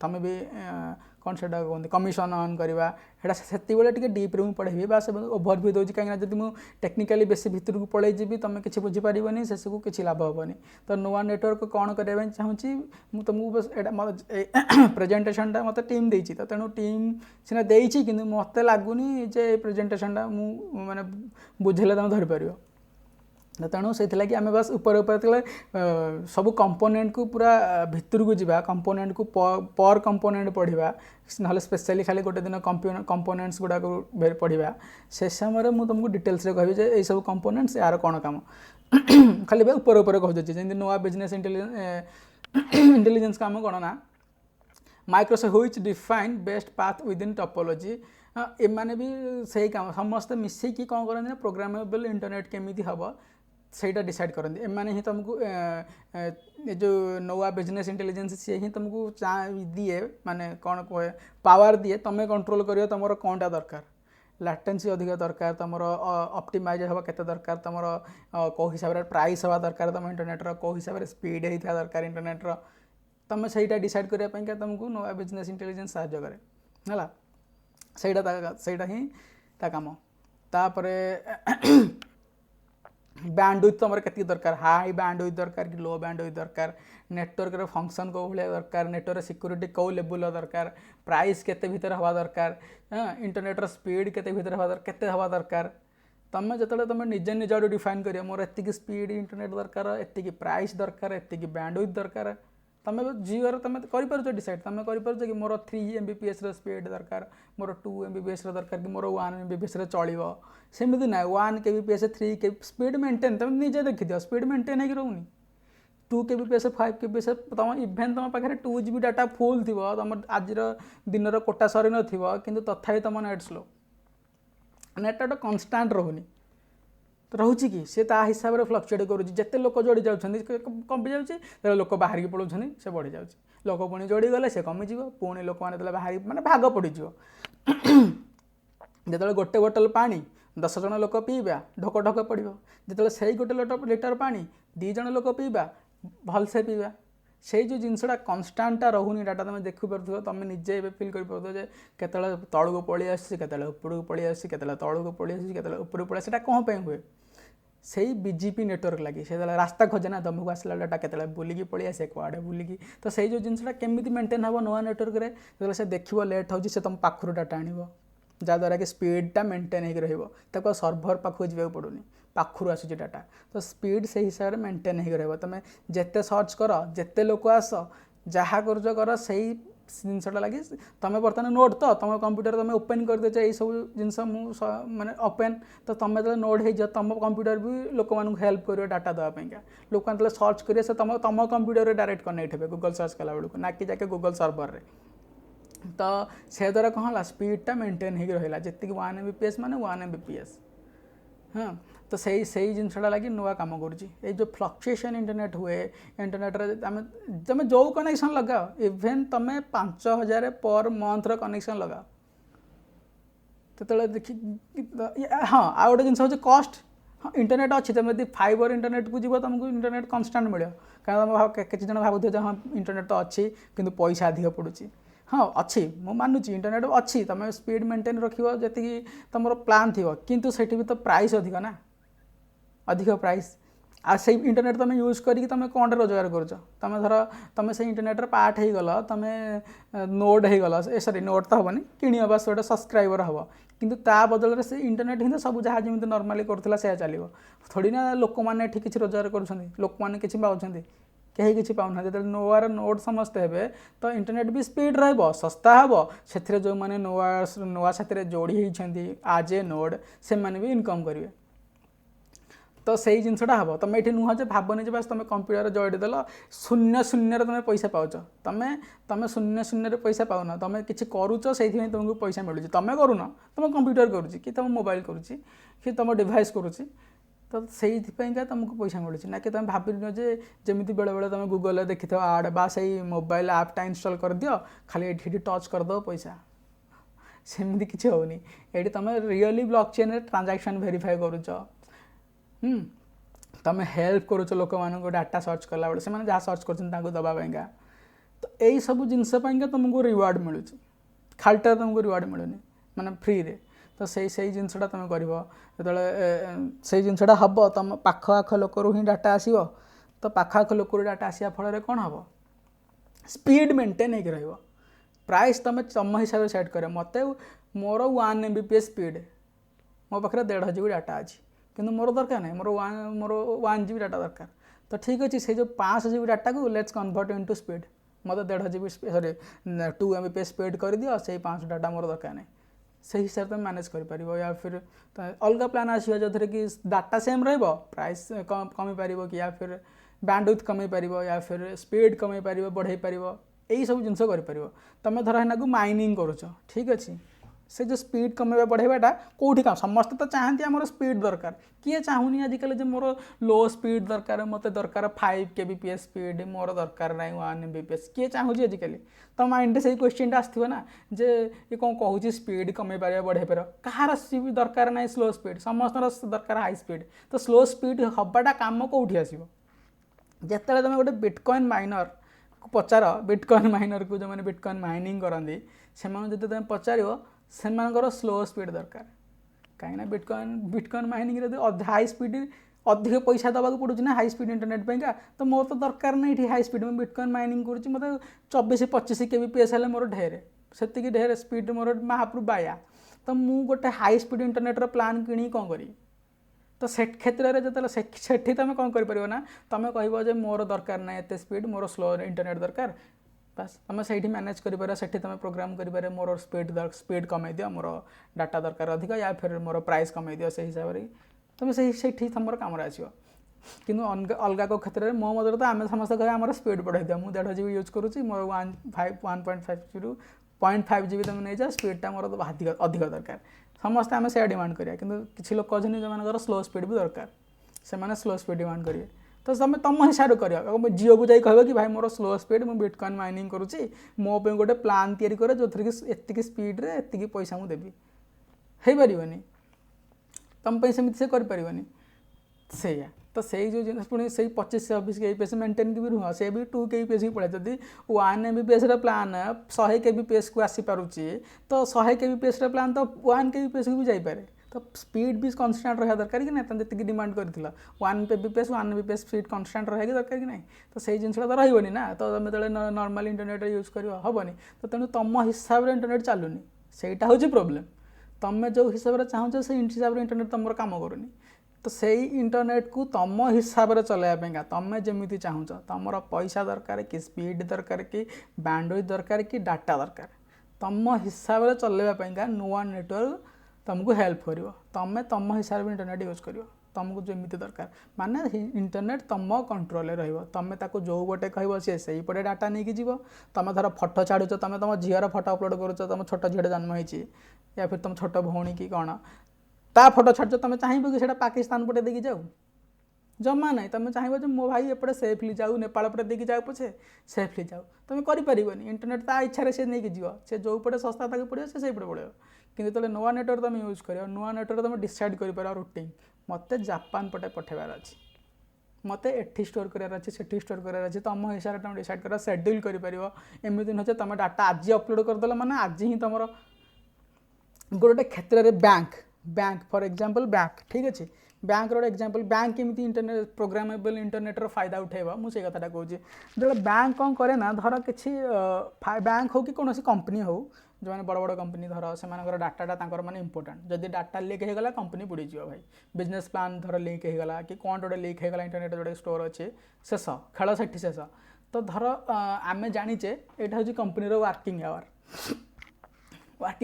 तुम भी कौन से कहते कमिशन ऑन करवा एटा से डीप्रे मुझे पढ़ेबी बास ओभरव्यू दूसरी कहीं जब मुझे टेक्निकाली बेस भितर को पड़े जी तुम किसी बुझीपारे से सब किसी लाभ हेनी तो नुआ नेटवर्क कौन करने चाहूँगी मुझे तुमको बस एटा प्रेजेंटेशनटा मत टीम देती तो तेणु टीम सीना देती कि मत लगुनि जे प्रेजेंटेशनटा माने बुझेले तुम धरीपर तेणु से आम बस उपर सब कंपोनेंट को पूरा भितर को जावा कंपोनेंट को पर कंपोनेंट पढ़ा ना स्पेशली खाली गोटे दिन कंपोनेंट्स गुड़ाक पढ़ा से समय मुझे तुमको डिटेल्स कहि ये सब कंपोनेंट्स यार कौन काम खाली उपर कही जमी नुआ बिजनेस इंटेलिजेंस काम कौन ना Microsoft which define best path within topology एमाने भी सही काम समस्त मिसेकी कौन करते प्रोग्रामेबल इंटरनेट केमी हम सहीटा डिसाइड करते एमाने ही तुमको जो नोआ बिजनेस इंटेलिजेंस सी ही तुमको दिए माने कौन कहे पावर दिए तुम्हें कंट्रोल कर तुम कौनटा दरकार लाटेंसी अधिक दरकार तुम ऑप्टिमाइज हवा केते दरकार तुम कौ हिसाब से प्राइस हवा दरकार तुम इंटरनेटर कौ हिसाब से स्पीड होता दरकार इंटरनेटर तुम सहीटा डिसाइड करने तुमको नोआ बिजनेस इंटेलिजेंस साहाय्य करे है सहीटा ही काम तापरे बैंडविड्थ तुम के दरकार हाई बैंडविड्थ दरकार कि लो बैंडविड्थ दरकार नेटवर्क फंक्शन कौ भाया दरकार नेटवर्क सिक्योरिटी कौ लेवल दरकार प्राइस केते भीतर हवा दरकार इंटरनेटर स्पीड केते भीतर हवा दरकार केते हवा दरकार तुम जो तुम निजे निज आड़ डिफाइन कर मोर एति स्पीड इंटरनेट दरकार एति प्राइस दरकार एति बैंडविड्थ दरकार तुम जिओ तुम कर डिसाइड तुम कर कि मोर 3 Mbps स्पीड दरकार मोर 2 Mbps दरकार कि मोर 1 Mbps चलो सेमती ना 1 kbps 3 k स्पीड मेंटेन तुम निजे देखी दियो स्पीड मेंटेन हो रोनी 2 kbps 5 kbps तुम इभेन तुम पाखे 2 GB डाटा फुल थी तुम आज दिन कोटा सरी न तथापि तुम नेट स्लो नेटा कन्स्टाट रोनी तो रोचे कि सी ता हिसाब से फ्लक्चुएट करते लोक जोड़ी जाऊँच कमी जाऊँगी लोक बाहर की पलाउं से बढ़ी जाऊँच लोक पुणी जोड़ी गले से कमिज पुणी लोक मैंने बाहर माने भाग पड़ज जो गोटे बोतल पानी 10 जन लोक पीवा ढक ढक पड़ो जो से गोटे लिटर पानी 2 जन लोक पीवा भलसे पीवा से जो जिनसा कन्स्टाटा रोनी डाटा तुम देखिपे तुम निजे फिल कर तौक को पलि आसते उपरको पलि आसते तौक को पलि आसते उपरको पलि आसा कौन हुए से बीजीपी नेटवर्क लगी से रास्ता खोजे ना तुमको आसला डाटा के बुलिकी पलि आसे कड़े बुलिकी तो से जो जिनसा केमी मेंटेन हम नुआ नेटवर्क जो से देखो लेट हो तुम पाखर डाटा आण जहाँद्वारा कि स्पीडटा मेंटेन हो सर्भर पाखक जावाक पड़ूनी पाखर आसूँ डाटा तो स्पीड से हिसाब से मेंटेन हो तुम जिते सर्च कर जिते लोक आस जहाँ कर से जिनसा लगी तुम बर्तमान नोट तो तुम कंप्यूटर तुम ओपन कर दे ये सब जिन माने ओपन तो तुम जो नोट हो तुम कंप्यूटर भी लोक मान हेल्प कर डाटा देवाई लोक जो सर्च करेंगे से तुम तुम कंप्यूटर डायरेक्ट कनेक्ट हे गूगल सर्च कला बेलू ना कि जाके गूगल सर्वर रे तो से द्वारा कौन है स्पीडटा मेंटेन हो रहा जी 1 Mbps माने 1 Mbps हाँ तो सही जिनसा लगी नुआ कम कर जो फ्लक्चुएशन इंटरनेट हुए इंटरनेट तुम जो कनेक्शन लगाओ इवेन तुम 5000 पर मंथ कनेक्शन लगाओ तो देखी हाँ आ गए जिन कस्ट हाँ इंटरनेट अच्छी तुम यदि फाइबर इंटरनेट को जीव तुमको इंटरनेट कन्स्टाट मिले कहीं किसी जन भावुए हाँ इंटरनेट तो अच्छी किंतु पैसा अधिक पड़ुची हाँ अच्छी मु मानुची इंटरनेट अच्छी तुम स्पीड मेंटेन रखियो जी तुम प्लान थी किंतु सेठी भी तो प्राइस अधिक ना अधिक प्राइस आ से इंटरनेट तुम यूज करी तुम कौन रोजगार कर तुम धर तुम से इंटरनेट पार्ट हो गल तुम नोड हो गल सॉरी नोड तो हेनी कि बस गोटे सब्सक्राइबर हम किंतु ता बदल से इंटरनेट ही तो सब जहाँ जमी नॉर्मली करूला से चलो थोड़ी ना लोक मैंने किसी रोजगार कर लोक मैंने किसी पाँच कहीं किसी पाऊना जो नोआर नोड समस्ते हे तो इंटरनेट भी स्पीड रस्ता हम से जो मैंने नुआ साथी जोड़ी होती आज ए नोड से मैंने भी इनकम करेंगे तो सही जिनसा हम तुम ये नुह जो भावनी जो तुम कंप्यूटर जोड़ी देल शून्य शून्य तुम पैसा पाच तुम शून्य शून्य पैसा पाऊन तुम किसी करुच से तुमको पैसा मिलूँ तुम करूना तुम कंप्यूटर करुच्ची कि तुम मोबाइल करुच्ची कि तुम डिवाइस करुच्ची तो से तुमको पैसा मिलूँ ना कि तुम भाव जमी बेले बेले तुम गूगल देखी आड बा से मोबाइल आप्टा इनस्टॉल कर दियो खाली ये टच करदे पैसा सेमती किसी होनी ये तुम रियली ब्लॉकचेन ट्रांजैक्शन वेरीफाई करुच तुम हेल्प करुच लोक मान डाटा सर्च कला बेले से जहाँ सर्च कर दवापाई तो यही सब जिनस तुमको रिवार्ड मिलूँ खालटा तुमको रिवार्ड मिलूनी माने फ्री रे तो से जिनसा तुम कर जो जिनसा हम तुम पाख आख लोकर ही डाटा आसो तो पाख आख लोकर डाटा आसा फल कौन हम स्पीड मेंटेन हो प्राइस तुम तुम हिसाब से सेट कर मत मोर 1 Mbps स्पीड मो पाखे 1.5 GB डाटा अच्छी किंतु मोर दरकार नहीं मोर 1 GB डाटा दरकार तो ठीक अच्छे से जो 500 GB डाटा को लेट्स कन्वर्ट इनटू स्पीड मत 1.5 GB सॉरी 2 Mbps स्पीड कर दियो से 500 डाटा मोर दरकार नहीं से हिसाब से तुम मैनेज कर या फिर अलग प्लान आसो जो थे कि डाटा सेम प्राइस कमी पार कि या फिर बैंडविड्थ कमी पार या फिर स्पीड कमी पार बढ़ई पार यही सब जिन कर तुम धर है माइनिंग करुच ठीक अच्छे से जो स्पीड कमेवा बढ़ेवाटा कौटी काम समस्त तो चाहती आम स्पीड दरकार किए चाहूनी आजिकल जो मोर लो स्पीड दरकार मत दरकार 5 kbps स्पीड मोर दरकार ना 1 Mbps किए चाहूँ आजिकल तो माइंड से क्वेश्चन आसो ना जे ये कौन कहूँ स्पीड कमे पार बढ़े पार कहार दरकार ना स्लो स्पीड समस्त दरकार हाई स्पीड तो स्लो स्पीड हवाटा कम कौटी आसो जिते तुम गोटे बिटकॉइन माइनर को पचार बिटकॉइन माइनर को जो मैंने बिटकॉइन माइनिंग करती से तुम पचार से स्लो स्पीड दरकार कहीं बिटकॉइन माइनिंग हाई स्पीड अधिक पैसा दबा पड़ू ना हाई स्पीड इंटरनेट का तो मोर तो दरकार नहीं हाई स्पीड में बिटकॉइन माइनिंग करुँच मत 24-25 kbps है मोर ढेर से ढेर स्पीड मोर महापुर बाया तो मुझे गोटे हाई स्पीड इंटरनेट प्लान कि कौन करी तो से क्षेत्र में जो से तुम कौन कर ना तुम कह मोर दरकार ना एत स्पीड मोर स्लो इंटरनेट दरकार बस तुम से मैनेज कर तुम प्रोग्राम कर मोर स्पीड कमे दियो मोर डाटा दरकार अधिक या फिर मोर प्राइस कमे दियो से हिसाब से तुम से तुम कम आसो कि अलग को क्षेत्र में मो मत तो आम समस्त कह आम स्पीड बढ़ाई दिया मुझे 1.5 GB यूज करुँच मोर 1.5 GB तुम नहीं जा स्पीडटा मोर अधिक दरकार समस्ते आम से डिमांड करिया किंतु किसी लोक अच्छे जो स्लो स्पीड भी दरकार से स्लो स्पीड डिमांड करेंगे तो तुम तुम हिसाब कर जियो को जाई कह कि भाई मोर स्लो स्पीड मुझे बिटकॉइन माइनिंग करुँची मो पे गोटे प्लान तैयारी करे जो थी एतिकी स्पीड रे एतिकी पैसा मुझे देवी हो पारनी तुम सेमती से कर तो से जो पुणी से 25-26 kbps मेंटेन की भी रुह से भी 2 kbps ही पड़े जदि 1 Mbps प्लान 100 kbps को आसी पारुची तो 100 kbps प्लान तो 1 kbps को भी जापे तो स्पीड भी कन्स्टाट रहा दरकार कि ना तुम जी डिमांड कर 1 Mbps स्पीड कन्स्टाट रहा दरकार कि ना तो से जिनसा तो रही ना तो तुम जो नॉर्मल इंटरनेट यूज कर हेनी तो तेणु तुम हिसाब से इंटरनेट चलूनी सेटा हूँ प्रोब्लेम तुम जो हिसाब से चाहूँ से हिसाब से इंटरनेट तुम कम करूनी तो से इंटरनेट को तुम हिसाब से चलैया तुम जमी चाहूँ तुम पैसा दरकार कि स्पीड दरकार कि बैंडविड्थ दरकार कि डाटा दरकार तुम हिसाब से चलैया नुआ नेटवर्क तुमको हेल्प कर तुम तुम हिसाब से इंटरनेट यूज कर तुमको जमी दरकार माने इंटरनेट तुम कंट्रोल तुम जो गोटे कह से पटे डाटा नहीं जीव तुम धर फटो छाड़ुच तुम तुम झीर फटो अपलोड करुच तुम छोट झील जन्म होती या फिर तुम छोट भौणी कि कौन ता फटो छाड़ तुम चाहिए कि पाकिस्तान पटे देखी जाऊ जमा ना तुम चाहिए मो भाई एपटे सेफली जाऊ नेपाल पटे देखी जाऊ पछे सेफली जाऊ तुम कर इंटरनेट ता इच्छा से नहीं जीव से जो पटे सस्ता तक पड़ो से पटे पड़ो कि तो नुआ नेटवर्क तुम यूज कर नुआ नेटवर्क तुम डिसाइड कर रूटिंग मत जापान पटे पठेबार अच्छी मत एठी स्टोर करार अच्छे से स्टोर करार अच्छे तुम हिसाब से तुम डिसाइड कर सेड्यूल करमती नुचे तुम डाटा आज अपलोड करदेल मैंने आज ही तुम गोटे क्षेत्र में बैंक फॉर एग्जांपल बैंक ठीक अच्छे बैंक रोड एग्जांपल बैंक केमी इंटरनेट प्रोग्रामेबल इंटरनेट फायदा उठेबा मुझे कथाटा कहूँ जो बैंक कौन करे ना धर कि बैंक हो कि कौन कंपनी हो जो मैंने बड़ बड़ कंपनी धर से डाटाटा माने इंपोर्टेंट जदि डाटा लीक होगा कंपनी बुड़ी जाओ भाई बिजनेस प्लान धर लीक होगा कि कौन गोटे लीक होगा इंटरनेट जो स्टोर अच्छे शेष खेल से शेष तो धर आम जाचे यहाँ हूँ कंपनी वर्किंग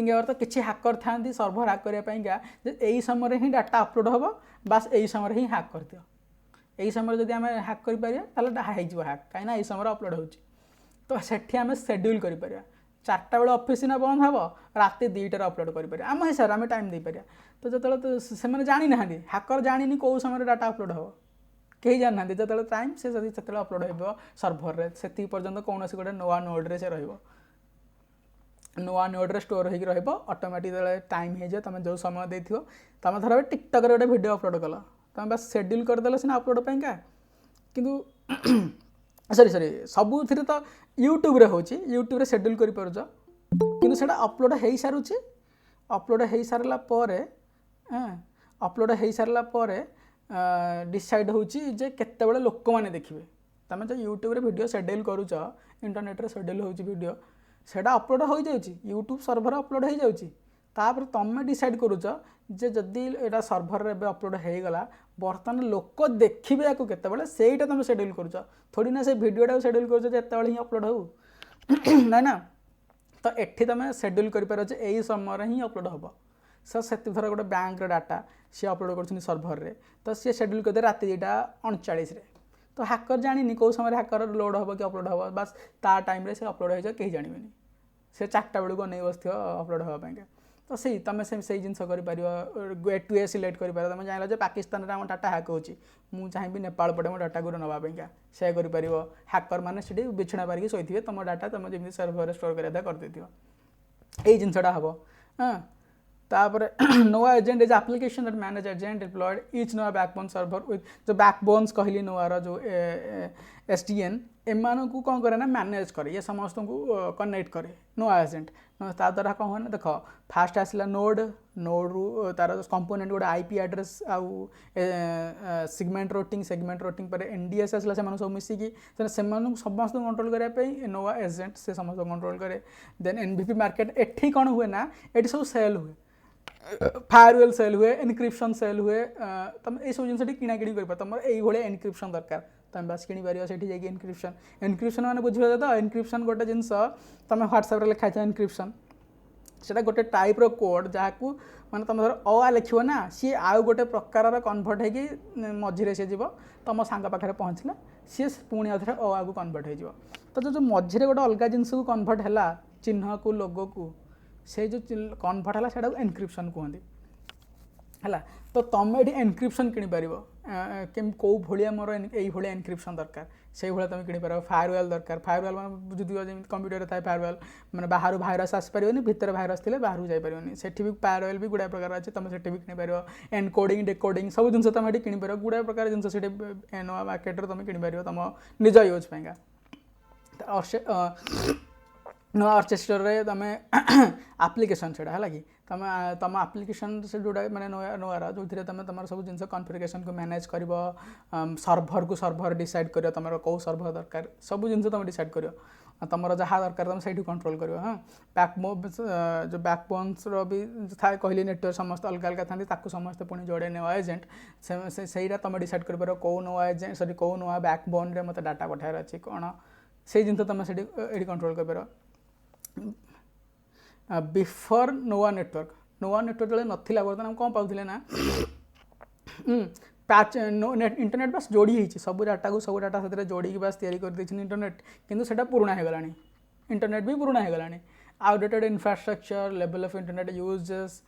आवर तो किसी हैकर था सर्भर हैक करने यही समय ही डाटा अपलोड हम बास यही समय ही हैक कर दियो यही समय जब आम हैक कर हैक कहीं समय अपलोड हो तो सेठी आम शेड्यूल कर 4टा बेले ऑफिस ना बंद हम राति 2टार अपलोड कर आम हिसाब आम टाइम दे पार तो जो से जानी ना हैकर जानी कौ समय डाटा अपलोड हम कहीं जाना जो टाइम से अपलोड हो सर्भर से पर्यंत कौन गोटे नुआ नोड्रे से रही नुआ नोड्रे स्टोर हो ऑटोमेटिक टाइम हो तुम जो समय देथियो तुम धर टिकटक गोटे वीडियो अपलोड कल तुम बस शेड्यूल करदेल सीना अपलोड पाइंका किंतु सरी सरी सबुथिरे तो यूट्यूब रे होची यूट्यूब रे शेड्यूल करि परछ किंतु सेटा अपलोड हेई सारुची अपलोड हेई सारला परे अपलोड हेई सारला परे डिसाइड होची जे केते बेले लोक माने देखिबे तमे जो यूट्यूब रे वीडियो शेड्यूल करूछ इंटरनेट रे शेड्यूल होची वीडियो सेटा अपलोड हो जाउची यूट्यूब सर्वर अपलोड हो जाउची तापर तमे डिसाइड करूछ जे जदि एटा सर्वर रे बे अपलोड हे गला बर्तमान लोक देखिबे याको केते बेले सेटा तमे शेड्यूल करूछ थोड़ी ना से वीडियोटा शेड्यूल करूछ जे एते बेले ही अपलोड हो ना ना तो एठी तमे शेड्यूल करि पारो जे एई समय रे ही अपलोड होबो सर से धर गोटे बैंक डाटा सी अपलोड कर सर्भर रे तो सी शेड्यूल करदे राति 2:39 रे तो हैकर जानी कौ समय हैकर लोड हम कि अपलोड हम बस ता टाइम रे से अपलोड हो कहीं जानवेनि से 4टा बेलू अनेक बस अपलोड हाँपाई तो सही तुम से जिन ए टू ए सिलेक्ट कर तुम जान जो पाकिस्तान में आम डाटा हैक होची मु चाहिए नेपाल पटे मो डाटा गुरु नापाइका से कर हैकर मैंने बिछड़ा पारिक शोथे तुम डाटा तुम जमी सर्भर स्टोर कर ये जिनसा हम हाँ तापर नोआ agent is application that manage agent deployed each नोआ बैकबोन सर्वर विथ जो बैकबोन्स कहली नोआर जो एसडीएन एम को कौन करे ना मैनेज करे ये समस्त को कनेक्ट करे नोआ एजेंट ता द्वारा कौन हुए ना देख फास्ट आसला नोड नोड रु तार कंपोनेंट गोटे आईपी एड्रेस आउ सेगमेंट रोटिंग पर एनडीएस आसला से सब मिसिकी समस्त कंट्रोल करने नोआ एजेंट से समस्त कंट्रोल करे देन एनवीपी मार्केट एठी कौन हुए ना ये सब सेल हुए फायरवेल सेल हुए एनक्रिप्शन सेल हुए तुम ये सब जिन किना कि कर तुम ये एनक्रिप्शन दरकार तुम बस किपर से एनक्रिप्शन एनक्रिप्शन मैंने बुझे तो एनक्रिप्शन गोटे जिनस तुम व्हाट्सएप लिखाई था एनक्रिप्शन से गोटे टाइप रो कोड जहाँ को माने तुम धर अ लिख ना सी आउ गोटे प्रकार कन्वर्ट हो मझे सी जीव तुम सांग पाखे पहुँचला सी पुणी आउ थे अ को कन्वर्ट हो तो जो मझे गोटे अलग जिनस को कन्वर्ट है चिन्ह को लोगो को से जो कन्वर्ट है से एनक्रिप्शन कहते है तो तुम ये एनक्रिप्शन किपर कि कौ भाया मोर ये एनक्रिप्शन दरकार से भाया तुम किपर फायरवेल दरकार फायरवेल मैं बुझुव जमी कंप्यूटर था फायरवेल मैंने बाहर भाइरस आसपारे भितर भाइरस थे बाहर जापरि से भी फायरवेल भी गुड़ाए प्रकार अच्छे तुम से भी किपर एनकोडिंग डेकोडिंग सब जिन तुम ये किपर गुड़ाए प्रकार जिन से नवा मार्केट तुम किपर तुम निज यूज पाइका नवा ऑर्केस्ट्रा रे तुम एप्लिकेशन से है कि तुम तुम एप्लिकेशन से जोड़ा मैंने नोआर जो तुम तुम सब जिन कॉन्फ़िगरेशन को मैनेज कर सर्भर को सर्भर डिसाइड कर तुम कौ सर्भर दरकार सब जिन तुम डिसाइड कर तुम जहाँ दरकार तुम से कंट्रोल कर हाँ जो बैकबोन्स भी था कहली नेटवर्क समस्त अलग अलग था समस्त पुणी जोड़े नोआ एजेंट से तुम डिसाइड कर कौ नोआ एजेंट सॉरी कौ नोआ बैकबोन रे मत डाटा पठार अच्छी कौन से जिन तुम से कंट्रोल कर बिफोर नोआ नेटवर्क जो नाला बर्तमान कौन पाते ना पैच इंटरनेट बस जोड़ी होती सब डाटा को सब डाटा से जोड़ी बस तैयारी कर इंटरनेट किंतु सेटा पुराना हो गलानी इंटरनेट भी पुराना हो गलानी outdated infrastructure level of internet usages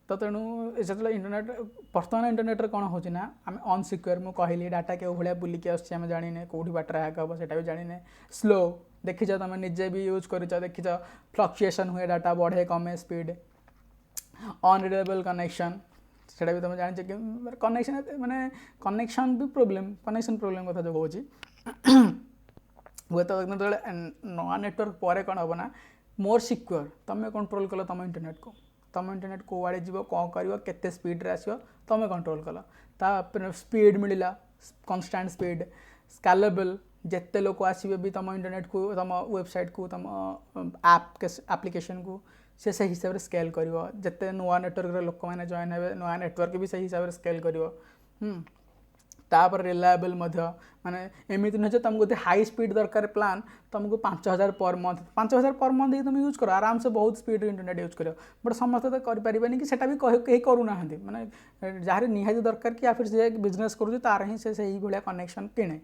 तो तेणु जो इंटरनेट बर्तमान इंटरनेट कौन हो आम अनसिक्योर मुझे कहली डाटा के भाया बुलिकी आम जाने कौटी बाटर हैक हम से भी जाने स्लो देखीच तुम निजे भी यूज कर देखीच फ्लक्चुएसन हुए डाटा बढ़े कमे स्पीड अनरिलायबल कनेक्शन से भी तुम जाने कि कनेक्शन माने कनेक्शन भी प्रोब्लेम कनेक्शन प्रोब्लेम कथा जो कौन हुए तो नवा नेटवर्क पर कौन हम ना मोर सिक्योर तुम कंट्रोल कल तुम इंटरनेट को आड़े जीव कौन कर केते स्पीड रे आसो तुम कंट्रोल कल स्पीड मिलला कन्स्टांट स्पीड स्केलेबल जिते लोक आसवे भी तुम इंटरनेट को तुम वेबसाइट को तुम एप्लिकेशन को से हिसाब से स्केल कर जिते नुआ नेटवर्क लोक मैंने जॉइन हे नुआ नेटवर्क भी सही हिसाब से स्केल कर तापर रिलायबल माने एमती नुहे तुमको हाई स्पीड दरकार प्लान तुमको 5000 पर मंथ ही तुम यूज कर आराम से बहुत स्पीड इंटरनेट यूज कर बट समस्त तो करें कि सेटा भी कहीं करूना माने जहाँ निहाती दरकार कि या फिर से बिजनेस करूँ तार ही से भाया कनेक्शन किणे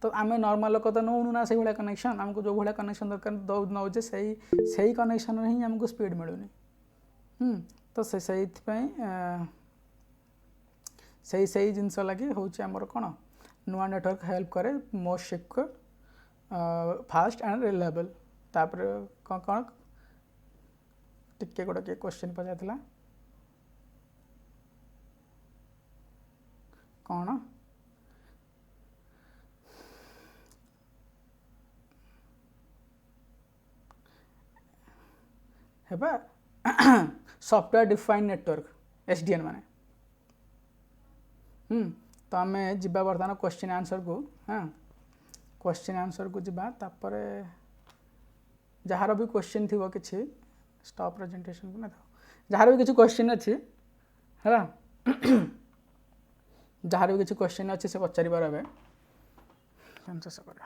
तो आम नॉर्मल लोक तो नौनु ना से भाया कनेक्शन आमको जो भाया कनेक्शन दरकार नौजे से कनेक्शन ही आमको स्पीड मिलूनी तो से सही जिनस लगे हूँ आमर कौन नुआ नेटवर्क हेल्प करे most secure fast and reliable तापर कौन कौन टिके गोटे किए क्वेश्चन पचार कौन हेबा सॉफ्टवेयर डिफाइंड नेटवर्क एसडीएन माने तो आम जा बर्तमान क्वेश्चन आंसर को हाँ क्वेश्चन आंसर को जा तापर जार भी क्वेश्चन थी कि स्टॉप प्रेजेंटेशन को ना जार भी किसी क्वेश्चन अच्छी है जार भी किसी क्वेश्चन अच्छी से पचार ए शेष कर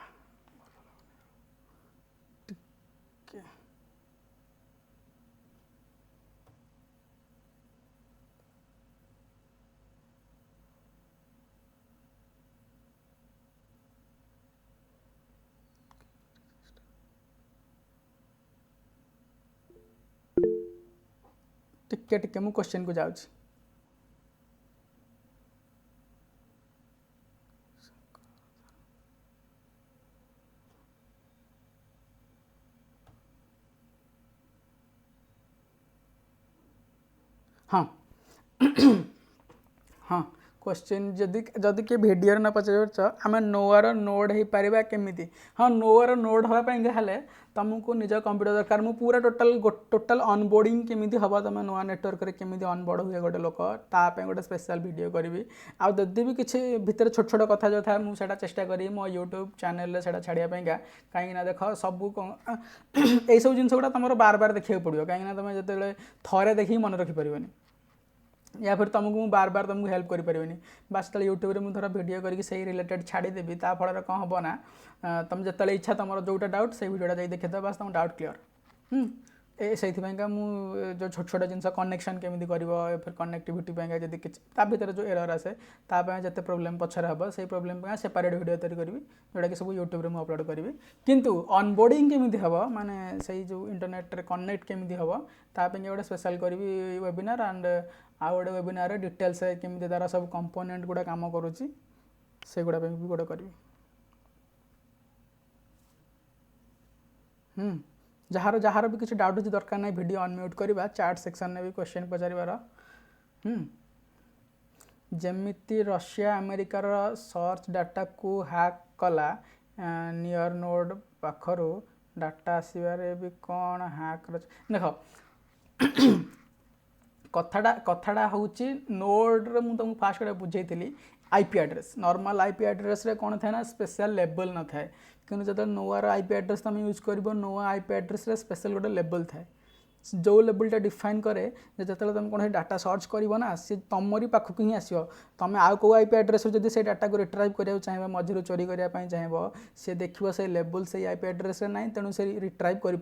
टिके टिके मु क्वेश्चन को जाऊँ हाँ हाँ क्वेश्चन जदि जदि किए भिडियो न पचार आम नोआर नोड हो पार केमी हाँ नोआर नोड हाँपाई हेल्ले तुमको निज कंप्यूटर दरकार मु पूरा टोटाल अनबोर्डिंग केमी हम तुम नुआ नेटवर्क केमी अनबोर्ड हुए गोटे लोक ताप गोटे स्पेशल वीडियो करी आदि भी किसी भितर छोट छोट कथा जो था मुझे चेष्टा करी मो यूट्यूब चैनल से छाड़ापी कहीं देख सब यही सब जिन गुड़ा तुम बार बार देखा पड़ो कहीं तुम जो थे देखिए मन रखिपार या फिर तुमको बार बार तुमको हेल्प करें बास तले यूट्यूब रे मुझे वीडियो करके सही रिलेटेड छाड़ीदेवी फल कौन हम ना तुम जिते इच्छा तुम जोटा डाउट से वीडियोटा जाए देखिए बास तुम डाउट क्लीयर से जो छोट छोट जिन कनेक्शन केमी कर फिर कनेक्टिविटी जब कि भर जो एरर आसे जिते प्रोब्लेम पचर हम से प्रोब्लेम सेपरेट वीडियो तैयारी करी जोटा कि सब यूट्यूब रे अपलोड करी किंतु अनबोर्डिंग केमी हम माने से जो इंटरनेट रे कनेक्ट केमी हम ताप गोटे स्पेशल करी वेबिनार एंड आउ गोटे वेबिनार डिटेल्स केमी तार सब कंपोनेंट गुड़ा काम करुच्ची से गुड़ा भी गोटे करी जार जार भी किसी डाउट अच्छी दरकार ना वीडियो अनम्यूट करवा चैट सेक्शन में भी क्वेश्चन पचार जमीती रशिया अमेरिकार सर्च डाटा को हैक कला नियर नोड पाखर डाटा आसबार भी कौन हैक देख कथाटा हूँ नोड रे तुमको फास्ट बुझे IP address normal IP address रे कौन था ना स्पेशल लेबल न थाए कि जो नोआर आईपी एड्रेस तुम यूज कर नोआ आईपी एड्रेस रे स्पेशल गोटे लेबल थाए जो लेबलटा डिफाइन करे जो तुम कौन डाटा सर्च कर ना सी तुमरी पाखक ही आसो तुम आउ कौ आईपी एड्रेस जब से डाटा को रिट्राइव करने चाहिए मझिरू चोरी करने चाहिए सी देखो से लेबल से आईपी एड्रेस ना तेणु से रिट्राइव कर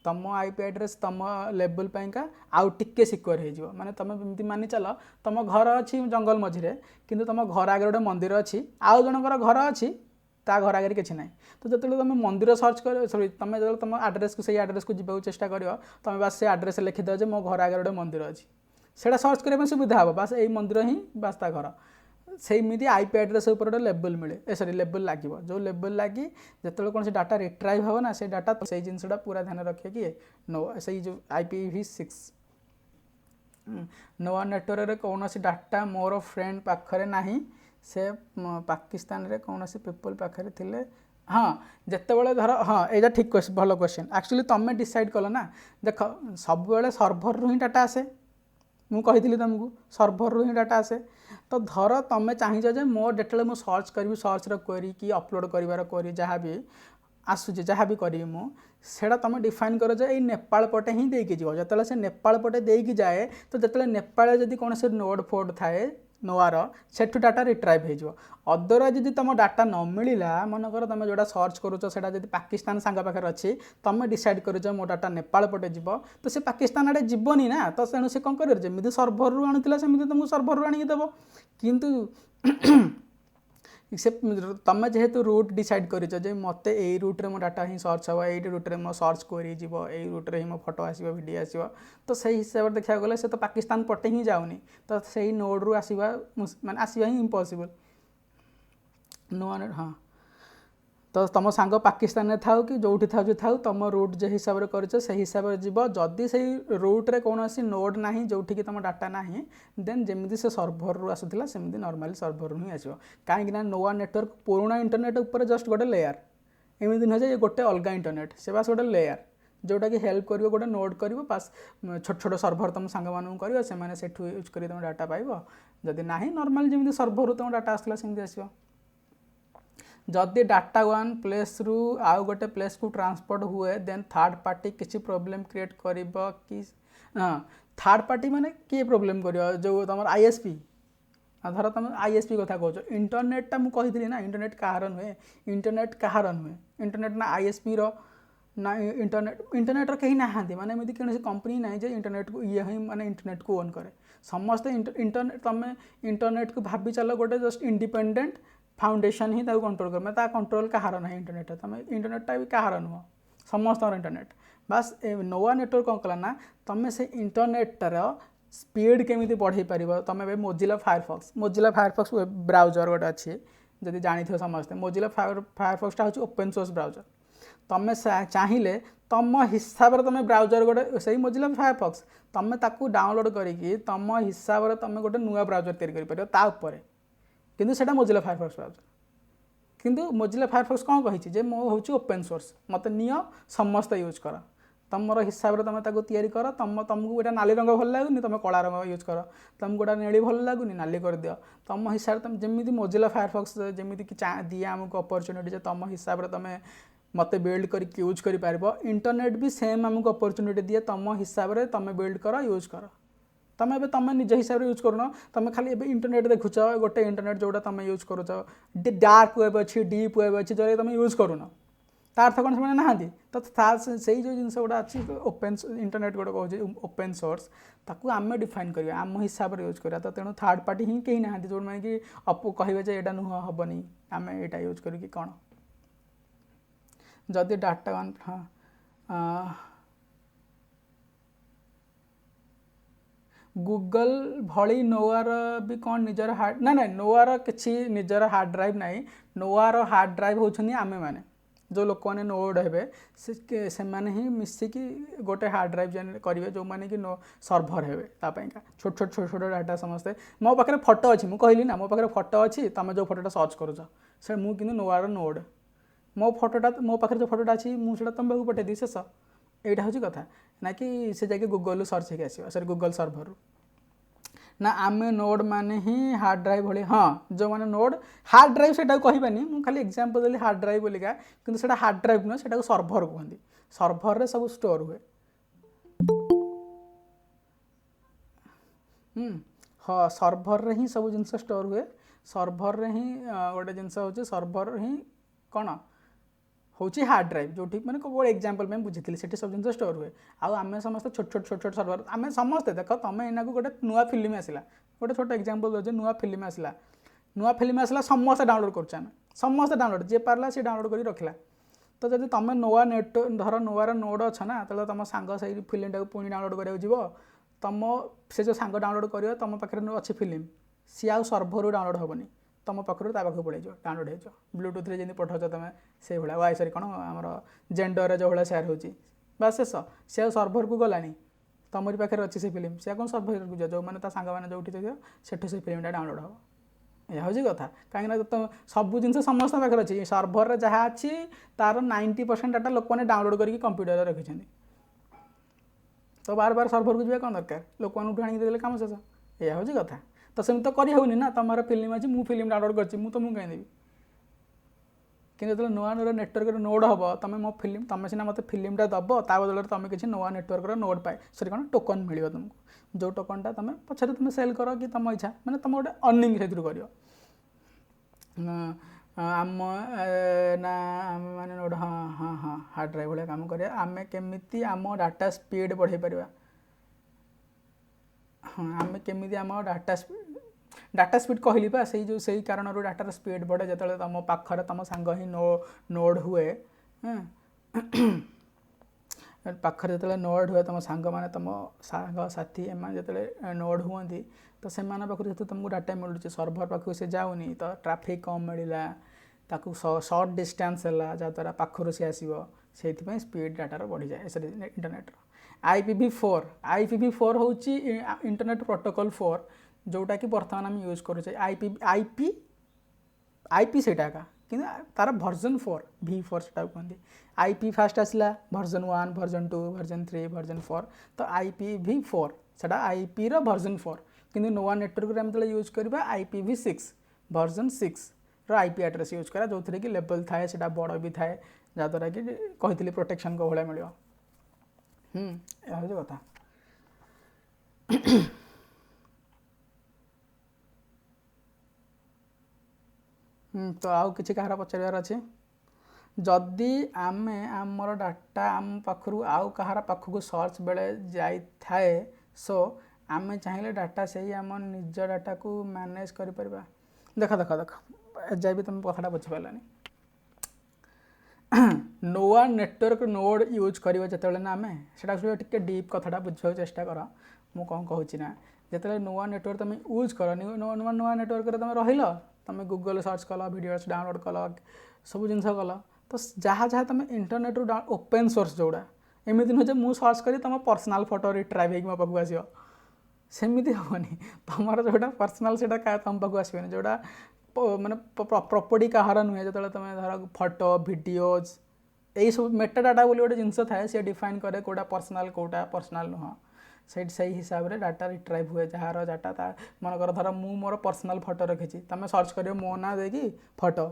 तुम आईपी एड्रेस तुम लेबल पाइंका आउ टिके सिक्योर हो माने तुम एमती मानि चल तुम घर अच्छी जंगल मझिरे किंतु तुम घर आगे गोटे मंदिर अच्छी आउ जनकर घर अच्छी ता घर आगे किसी ना तो जो तुम मंदिर सर्च कर सॉरी तुम जो तुम आड्रेस को सही आड्रेस को जीवा चेष्टा कर तुम बास से आड्रेस लिखिद जे मो घर आगे गोटे मंदिर अच्छी से सर्च करने सुविधा हम बास यही मंदिर ही बास ता घर सेमती आईपी एड्रेस ऊपर गोटे लेबल मिले सॉरी लेबल लगे जो लेबल लगी जो कौन से डाटा रिट्राइव हो ना से डाटा से जिनसा पूरा ध्यान रखिए कि नो से जो IPv6 नोआ नेटवर्क कौन डाटा मोर फ्रेंड पाखरे नहीं से पाकिस्तान रे कौन से पीपल पाखे थिले हाँ जिते धर हाँ यहाँ ठीक भल क्वेश्चन एक्चुअली तुम्हें डिसाइड कल ना देख सब बेले सर्भर रु ही डाटा आसे मुझे तुमको सर्भर रु ही डाटा आसे तो धर तुम्हें चाहिए जे मो डेटा मुझे सर्च करी सर्च क्वेरी कि अपलोड कर क्वेरी जहाँ भी आसूचे जहाँ भी करी मुझे तुम डिफाइन कर जे नेपाल पटे ही देकी जीव जो से नेपाल पटे देकी जाए तो जो नेपाल जदि कौन से नोड फोड थाए नोआर सेठू डाटा रिट्राइव हो अदरवाइज जब तुम डाटा न मिलला मनकर तुम जोटा सर्च करुच से जब पाकिस्तान सांग पाखे अच्छी तुम डिसाइड कर मो डाटा नेपाल पटे जीव तो से पाकिस्तान आड़े जीवनी ना तो तेणु से कौन कर जमी सर्भर रु आणुला सेमती तुमको सर्भर रु आणिक देव किंतु से तुम जेहेतु रूट डिसाइड कर मत यही रूट्रे मो डाटा ही सर्च हे यही रूट्रे मो सर्च करी यही रूट्रे ही मो फोटो आसो वीडियो आसो तो सही हिसाब से देखा गले से तो पाकिस्तान पटे ही जाऊनी तो सही नोड रु आसवा माने आसवा ही इम्पॉसिबल नो हाँ तो तुम सांग पाकिस्तान में थाउ कि जो थाउ तुम रूट जो हिसाब से कर हिसाब से जीव जदि से रूट्रे कौन नोड ना जो तुम डाटा ना देन जमी से सर्भर रु आसूला सेमती नॉर्मली सर्भर रु ही आसो कहीं नोआ नेटवर्क पुराणा इंटरनेट उपर जस्ट गोटे लेयर एमती नुहे ये गोटे अलग इंटरनेट से बास गोटे लेयर जोटा कि हेल्प करिवो गोटे नोड करिवो पास छोट छोट सर्भर तुम सांग मानू करिवो से माने सेठु यूज करी तुम डाटा पाइबो जदि नाही नॉर्मल जेमि सर्भर रु तुम डाटा आसला सेमि आसीबो जदि डाटा वन प्लेस रु आउ गोटे प्लेस को ट्रांसपोर्ट हुए देन थर्ड पार्टी किसी प्रोब्लेम क्रिएट करिवो कि हाँ थर्ड पार्टी माने किए प्रोब्लेम करिवो जो तुम आईएसपी धर तुम आईएसपी कथा कह इंटरनेटा मुझे कही ना इंटरनेट कहार नुहे इंटरनेट कहार नुहे इंटरनेट ना आईएसपी रो ना इंटरनेट कहीं ना माने एमती कौन कंपनी ना जे इंटरनेट को ये ही माने इंटरनेट को ओन करे समस्ते इंटरनेट तुम इंटरनेट को भाभी चल गोटे जस्ट इंडिपेंडेंट फाउंडेशन ही कंट्रोल कर मैं कंट्रोल कहार ना इंटरनेट तुम इंटरनेटा भी कहार नुह समस्त इंटरनेट बास नोवा नेटवर्क कौन कला ना तुम से इंटरनेटर स्पीड केमी बढ़ई पार तुम ए मोजिला फायरफॉक्स वेब ब्राउजर गोटे अच्छे जब जानी समस्ते मोजिला फायरफॉक्सटा हूँ ओपन सोर्स ब्राउजर तुम चाहिए तुम हिसाब से तुम ब्राउजर गोटे से मोजिला फायरफॉक्स तुम ताकू डाउनलोड करके तुम हिसाब से तुम गोटे नुआ ब्राउजर तैयारी कर किंतु सेटा मोजिला फायरफॉक्स ब्राउजर किंतु मोजिला फायरफॉक्स कौन कही मो हूँ ओपन सोर्स मत नियो समस्त यूज कर तुम हिसाब से तुम तैयारी कर तुमको गोटा नाली रंग भल लगुनि तुम कला रंग यूज कर तुमको गोटा नेली भल लगुनि नाली कर दियो तुम हिसाब से तुम जमी मोजिला फायरफॉक्स जमी कि दिए आमको अपॉर्चुनिटी तुम हिसाब से तुम मत बिल्ड करके यूज कर इंटरनेट भी सेम आमको अपॉर्चुनिटी दिए तुम हिसाब से तुम बिल्ड कर यूज कर तुम ए तुम निज हिसाब से यूज करूँ तुम खाली इंटरनेट देखुच गोटे इंटरनेट जोटा तुम यूज करुच डार्क वेब अच्छी डीप वेब अच्छी जो तुम यूज करूँ तार कौन से ना तो से जो जिन गुड़ा अच्छी ओपन इंटरनेट गोटे कहे ओपन सोर्स ताकू आम डिफाइन करिया आम हिसाब से यूज करिया तो तेणु थर्ड पार्टी ही कहीं ना जो मैंने कि कहे जे यहाँ नुह हेनी आम यहाँ यूज करी कौन जदि डाटा वन हाँ गूगल भली नोआर भी कौन निजर हार्ड ना नोआर किसी निजर हार्ड ड्राइव ना नोआर हार्ड ड्राइव होने आमे मैंने जो लोक मैंने नोड हे से माने ही मिसिकी गोटे हार्ड ड्राइव जेन करेंगे जो मैंने कि सर्भर हे छोट छोट छोट छोट डाटा समस्ते मो पाखे फोटो अच्छी मुझे कहली ना मो पाखे फोटो अच्छी तुम जो फोटोटा सर्च करुच से मुझे नोआर नोड मो फोटोटा मो पाखे जो फोटोटा अच्छी मुझे तुम पाक पठेदी शेष यहाँ हूँ कथा ना कि से जाके गूगल सर्च होगी आसो सर गूगल सर्भर ना आम नोड माने ही हार्ड ड्राइव भाई हाँ जो मैंने नोड हार्ड ड्राइव से कहबानी मुझे खाली एग्जांपल देली हार्ड ड्राइव बोलिका किंतु सेटा हार्ड ड्राइव नुह से सर्भर कहते सर्भर रे सब स्टोर हुए हाँ सर्भर रे ही सब जिनस स्टोर हुए सर्भर रे ही गोटे जिनस हूँ सर्भर ही कौन हूँ हार्ड ड्राइव जो मैंने गोटे एग्जांपल में बुझी से सब जिन स्टोर हुए आम समस्त छोट छोट छोट छोट सर्भर आम समस्ते देख तुम एना को गोटे नुआ फिल्म आसला गोटे छोट एग्जांपल दे नुआ फिल्म आसला समस्त डाउनलोड कर समस्त डाउनलोड जी पार्ला सी डाउनलोड कर रखला तो जब तुम नुआ नेट धर नुआर नोड अच्छा ना तो तुम सांग से फिल्म टाक पुणी डाउनलोड करा तुम से जो सांग डाउनलोड कर तुम पाखे अच्छी फिल्म सी आउ सर्भर डाउनलोड हेनी तुम पाखर ता पाखु पड़े डाउनलोड हो ब्लूटूथ रे जमी पठाऊ तुम से भाया वाई सरी कौन आम जेंडर जो भाया सेयार होची बस शेष सी सर्भर को गलानी तुमरी पाखे अच्छी से फिल्म सी कौन सर्भर को जा जो मैंने सांग मैंने जो सेठू से फिल्मटा डाउनलोड हम यह हूँ कथा कहीं तुम सब जिन समस्त पाखे अच्छी सर्भर जहाँ अच्छी तार 90% डाटा लोक मैंने डाउनलोड करके कंप्यूटर रखी तो बार बार सर्भर को जाए कौन दरकार लोक मैंने आनी देते काम शेष यह हूँ कथा तो सेम तो करनी ना तुम फिल्म अच्छी मुझे फिल्म डाउनलोड कर तुमको कहीं देवी कि जो नुआ नुआ नेटवर्क नोड हम तुम मो फिल्म तुम सीना मत फिल्मटा दब ता बदल तुम किसी नुआ नेटवर्क नोड पाए सॉरी कौन टोकन मिल तुमको जो टोकनटा तुम पछे तुम सेल कर कि तुम इच्छा मैंने तुम गोटे अर्निंग से कर आम ना आम मैंने नोड हाँ हाँ हाँ हार्ड ड्राइव भाई कम कर आम केमी आम डाटा स्पीड बढ़े पार हाँ आम केमी आम डाटा स्पीड कहली पा से जो से कारण डाटार स्पीड बढ़े जो तुम पाखर तुम सांग ही नोड हुए पाखर जो नोड हुए तुम सांग मैंने तुम सांग साथी एम जो नोड हुए तो से पाखु जो तुमको डाटा मिलूँ सर्भर पाखु से जाऊनी तो ट्राफिक कम मिलला ताकू सर्ट डिस्टेंस है जहाँद्वारा पाखर सी आसो से स्पीड डाटार बढ़ी जाए सॉरी इंटरनेट IPv4 हूँ इंटरनेट प्रोटोकॉल 4 जोटा कि बर्तमान आम यूज करुचे आईपी सेटा कि तार वर्जन 4 V4 सेटा कहते IP फास्ट आसला वर्जन 1 वर्जन 2 वर्जन 3 वर्जन 4 तो IPv4 सेटा IP रो वर्जन 4 किंतु नोवा नेटवर्क रे हम तले यूज करबा IPv6 वर्जन 6 रो IP एड्रेस यूज करा जो थरे कि लेवल थाए सेटा बड़ भी थाए जा द्वारा कि कहितली प्रोटेक्शन को भले मिलियो या हो कथा तो आउ किसी कहार पचार अच्छे जदि आमे आमर डाटा आम पाखु आउ कहार पाखक सर्च बेले जाए थाए सो आमे चाहिए डाटा से ही आम निज डाटा को मैनेज कर परिबा देख देख देख जाए भी तुम कथाटा बुझिपारानी नोआ नेटवर्क नोड यूज करवा जो ना आम से टे डीप कथाटा बुझा चेष्टा कर मु कौन कहूँ ना जो नोआ नेटवर्क तुम यूज कर नुआ नुआ नेटवर्क तुम रहिल तुम गूगल सर्च कल वीडियोस डाउनलोड कल सब जिन कल तो जहाँ जहाँ तुम इंटरनेट रू ओपन सोर्स जोड़ा एमती नुहे मुझे सर्च करी तुम पर्सनाल फोटो रिट्राइव हो मो पाक आस सेमती हेनी तुम जोटा पर्सनाल से तुम पाक आसबे जोटा माने प्रॉपर्टी कहार नुहे जो तुम धर फोटो वीडियोज यही सब मेटा डाटा बोली गोटे जिनस थाए सी डिफाइन करे कौटा पर्सनाल नुह से हिसाब से डाटा रिट्राइव हुए जार डाटा मनकर धर मु मोर पर्सनाल फोटो रखी तुम सर्च कर मो ना देकी फोटो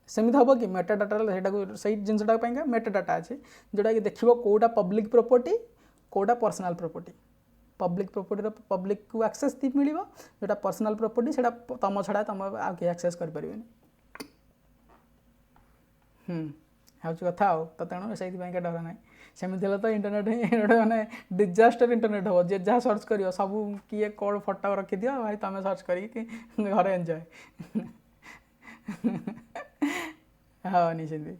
सेमती हम कि मेटा डाटा से जिनटा मेटा डाटा अच्छे जोटा कि देखो कौटा पब्लिक प्रॉपर्टी कौटा personal property public property public को एक्सेस मिल जोटा पर्सनाल प्रॉपर्टी से तुम छड़ा तुम आगे एक्सेस करें हूँ कथा तो तेणु से डर ना सेमती तो इंटरनेट माने डिजास्टर इंटरनेट हम जे जहाँ सर्च कर सब किए कौन फोटो रखी दियो भाई तुम सर्च कर घर एंजॉय हाँ निश्चिंत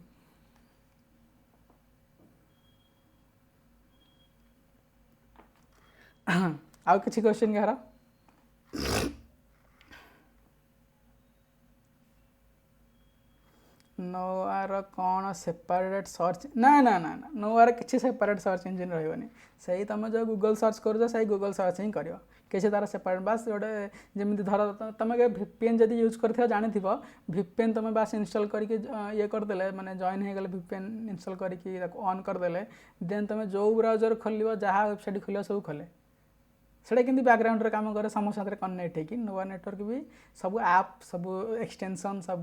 आउ किसी क्वेश्चन कहार नोआर कौन सेपरेट सर्च ना ना ना ना नोआर किसी सेपरेट सर्च इंजिन रही से तुम जो गूगल सर्च कर से गूगल सर्च ही कर किसी तार सेपरेट बास गोटे जमी धर तुम VPN जब यूज कर जानी VPN तुम बास इनस्टॉल करके ये करदे माने जॉइन हो गले VPN इनस्टॉल करके ऑन करदे देन तुम जो ब्राउजर खोल जहाँ वेबसाइट खोल सब खोले से कि बैकग्राउंड रे काम करे समस्त साथ कनेक्ट है कि नोआ नेटवर्क भी सब ऐप सब एक्सटेंशन सब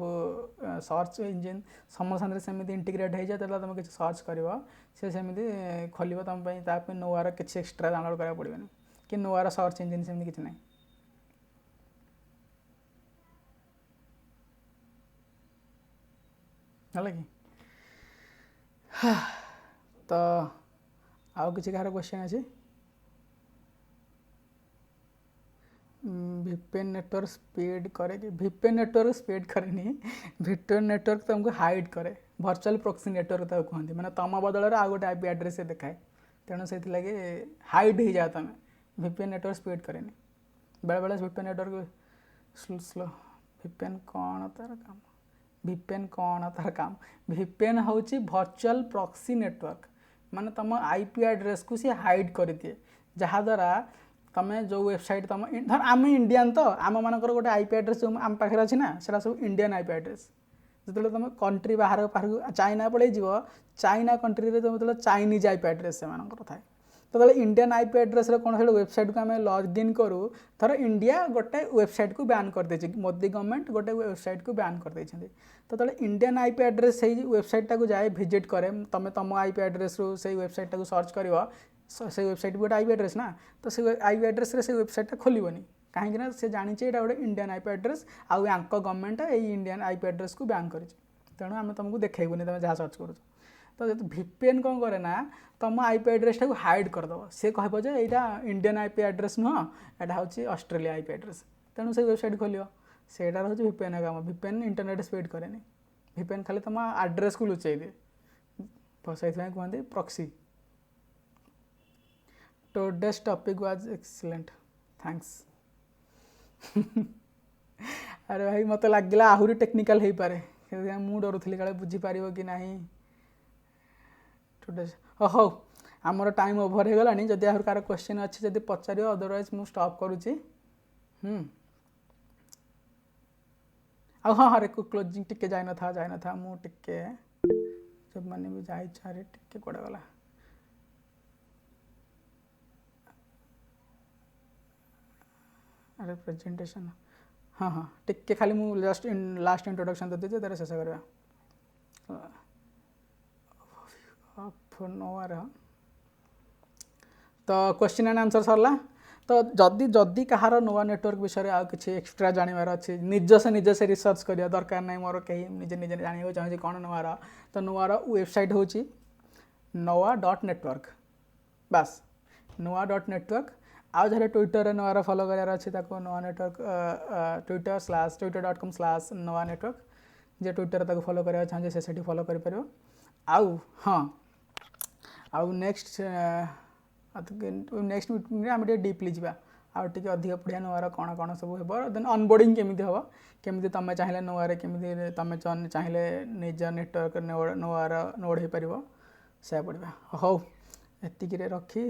सर्च इंजिन समस्त साथ सेमती इंटीग्रेट हो जाए तुम किसी सर्च कर सेमती खोल तुम नोआर किसी एक्सट्रा डाउनलोड करा पड़ोनी कि नोआर सर्च इंजिन सेमती किसी ना है कि तो आउ किसी कहार क्वेश्चन अच्छे VPN नेटवर्क स्पीड करे कि VPN नेटवर्क स्पीड करेनि VPN नेटवर्क तुमको हाइड करे वर्चुअल प्रॉक्सी नेटवर्क तक कहते माने तुम बदल में आ गोटे IP एड्रेस से देखाए तेणु से लगे हाइड हो जाए तुम VPN नेटवर्क स्पीड करेनि बेले बेले VPN नेटवर्क स्लो VPN कौन तार काम VPN कौन तार काम VPN हूँ वर्चुअल प्रॉक्सी नेटवर्क माने तुम IP एड्रेस को सी हाइड कर दिए जहाँ द्वारा तुम जो वेबसाइट तुम धर आम इंडियान तो आम मानकर गोटे IP एड्रेस जो आम पाखे अच्छी ना से सब इंडियन IP एड्रेस जो तुम कंट्री बाहर चाइना पड़े चाइना कंट्री तुम जो चाइनीज IP एड्रेस से थाए तो इंडियन IP एड्रेस कौन से वेबसाइट को आम लॉगिन करूँ थर इंडिया गोटे वेबसाइट को बैन कर दे मोदी गवर्नमेंट गोटे वेबसाइट को बैन कर देते तो इंडियन IP एड्रेस से वेबसाइट को जाए विजिट करे तुम तुम IP एड्रेस रू से वेबसाइट को सर्च कर से वेबसाइट भी गोटे IP एड्रेस ना तो से IP एड्रेस से वेबसाइट खोलनी कहीं से जानी गोटे इंडियन IP एड्रेस आउ यांक गवर्नमेंट यही इंडियन IP एड्रेस को बैन कर तेणु आम तुमको देखेबूनी तुम जहाँ सर्च कर तो जो VPN कौन करे ना तुम IP एड्रेस को हाइड करदेव सी कह यहाँ इंडियन IP एड्रेस नुह यहाँ हूँ ऑस्ट्रेलिया IP एड्रेस तेणु से वेबसाइट खोल से हूँ VPN काम VPN इंटरनेट स्पीड करे VPN खाली तुम एड्रेस को लुचाई दिए तो से कहते proxy Today's topic was excellent. Thanks. अरे भाई मत लगे आहरी टेक्निकल हो पारे मु डरुली काले बुझीपार कि ना टुडे हो आमर टाइम ओभर हो गलानी जदि आहुरी कार क्वेश्चन अच्छी जब पचार अदरवाइज मु स्टॉप करुच्ची ଆଉ ହଁ ହଁ ରେ କ୍ଲୋଜିଂ ଟିକେ ଯାଇନଥା ମୁଁ ଟିକେ जब मैंने भी जाए चारे टिके कोड़े गला अरे प्रेजेंटेशन हाँ हाँ टिके खाली मु जस्ट लास्ट इंट्रोडक्शन दे दीजिए तेरे शेष करवा नोवार तो क्वेश्चन एंड आंसर सरला तो जदि जदि कहार नुआ नेटवर्क विषय आउ किसी एक्सट्रा जानवर अच्छी निज से रिसर्च करिया दरकार नहीं मोर कहीं निजे निजे जाना चाहिए कौन नुआर तो नुआर वेबसाइट हूँ noa.network बास noa.network आउ जहाँ ट्विटर नुआर फॉलो करार अच्छी नोआ नेटवर्क twitter.com/noa network जे ट्विटर ताको फॉलो करा चाहिए से फॉलो कर पार आउ हाँ आउ नेक्स्ट मीटिंग आम डीपली जा आउ टे अधिक पढ़िया नुआर कौन कौन सब हे देन अनबोर्डिंग केमी हम केमी तुम चाहिए नुआर केमी तुम चाहिए निज नेटवर्क नुआर नोड हो पार से पढ़ा हौ एतिक रखी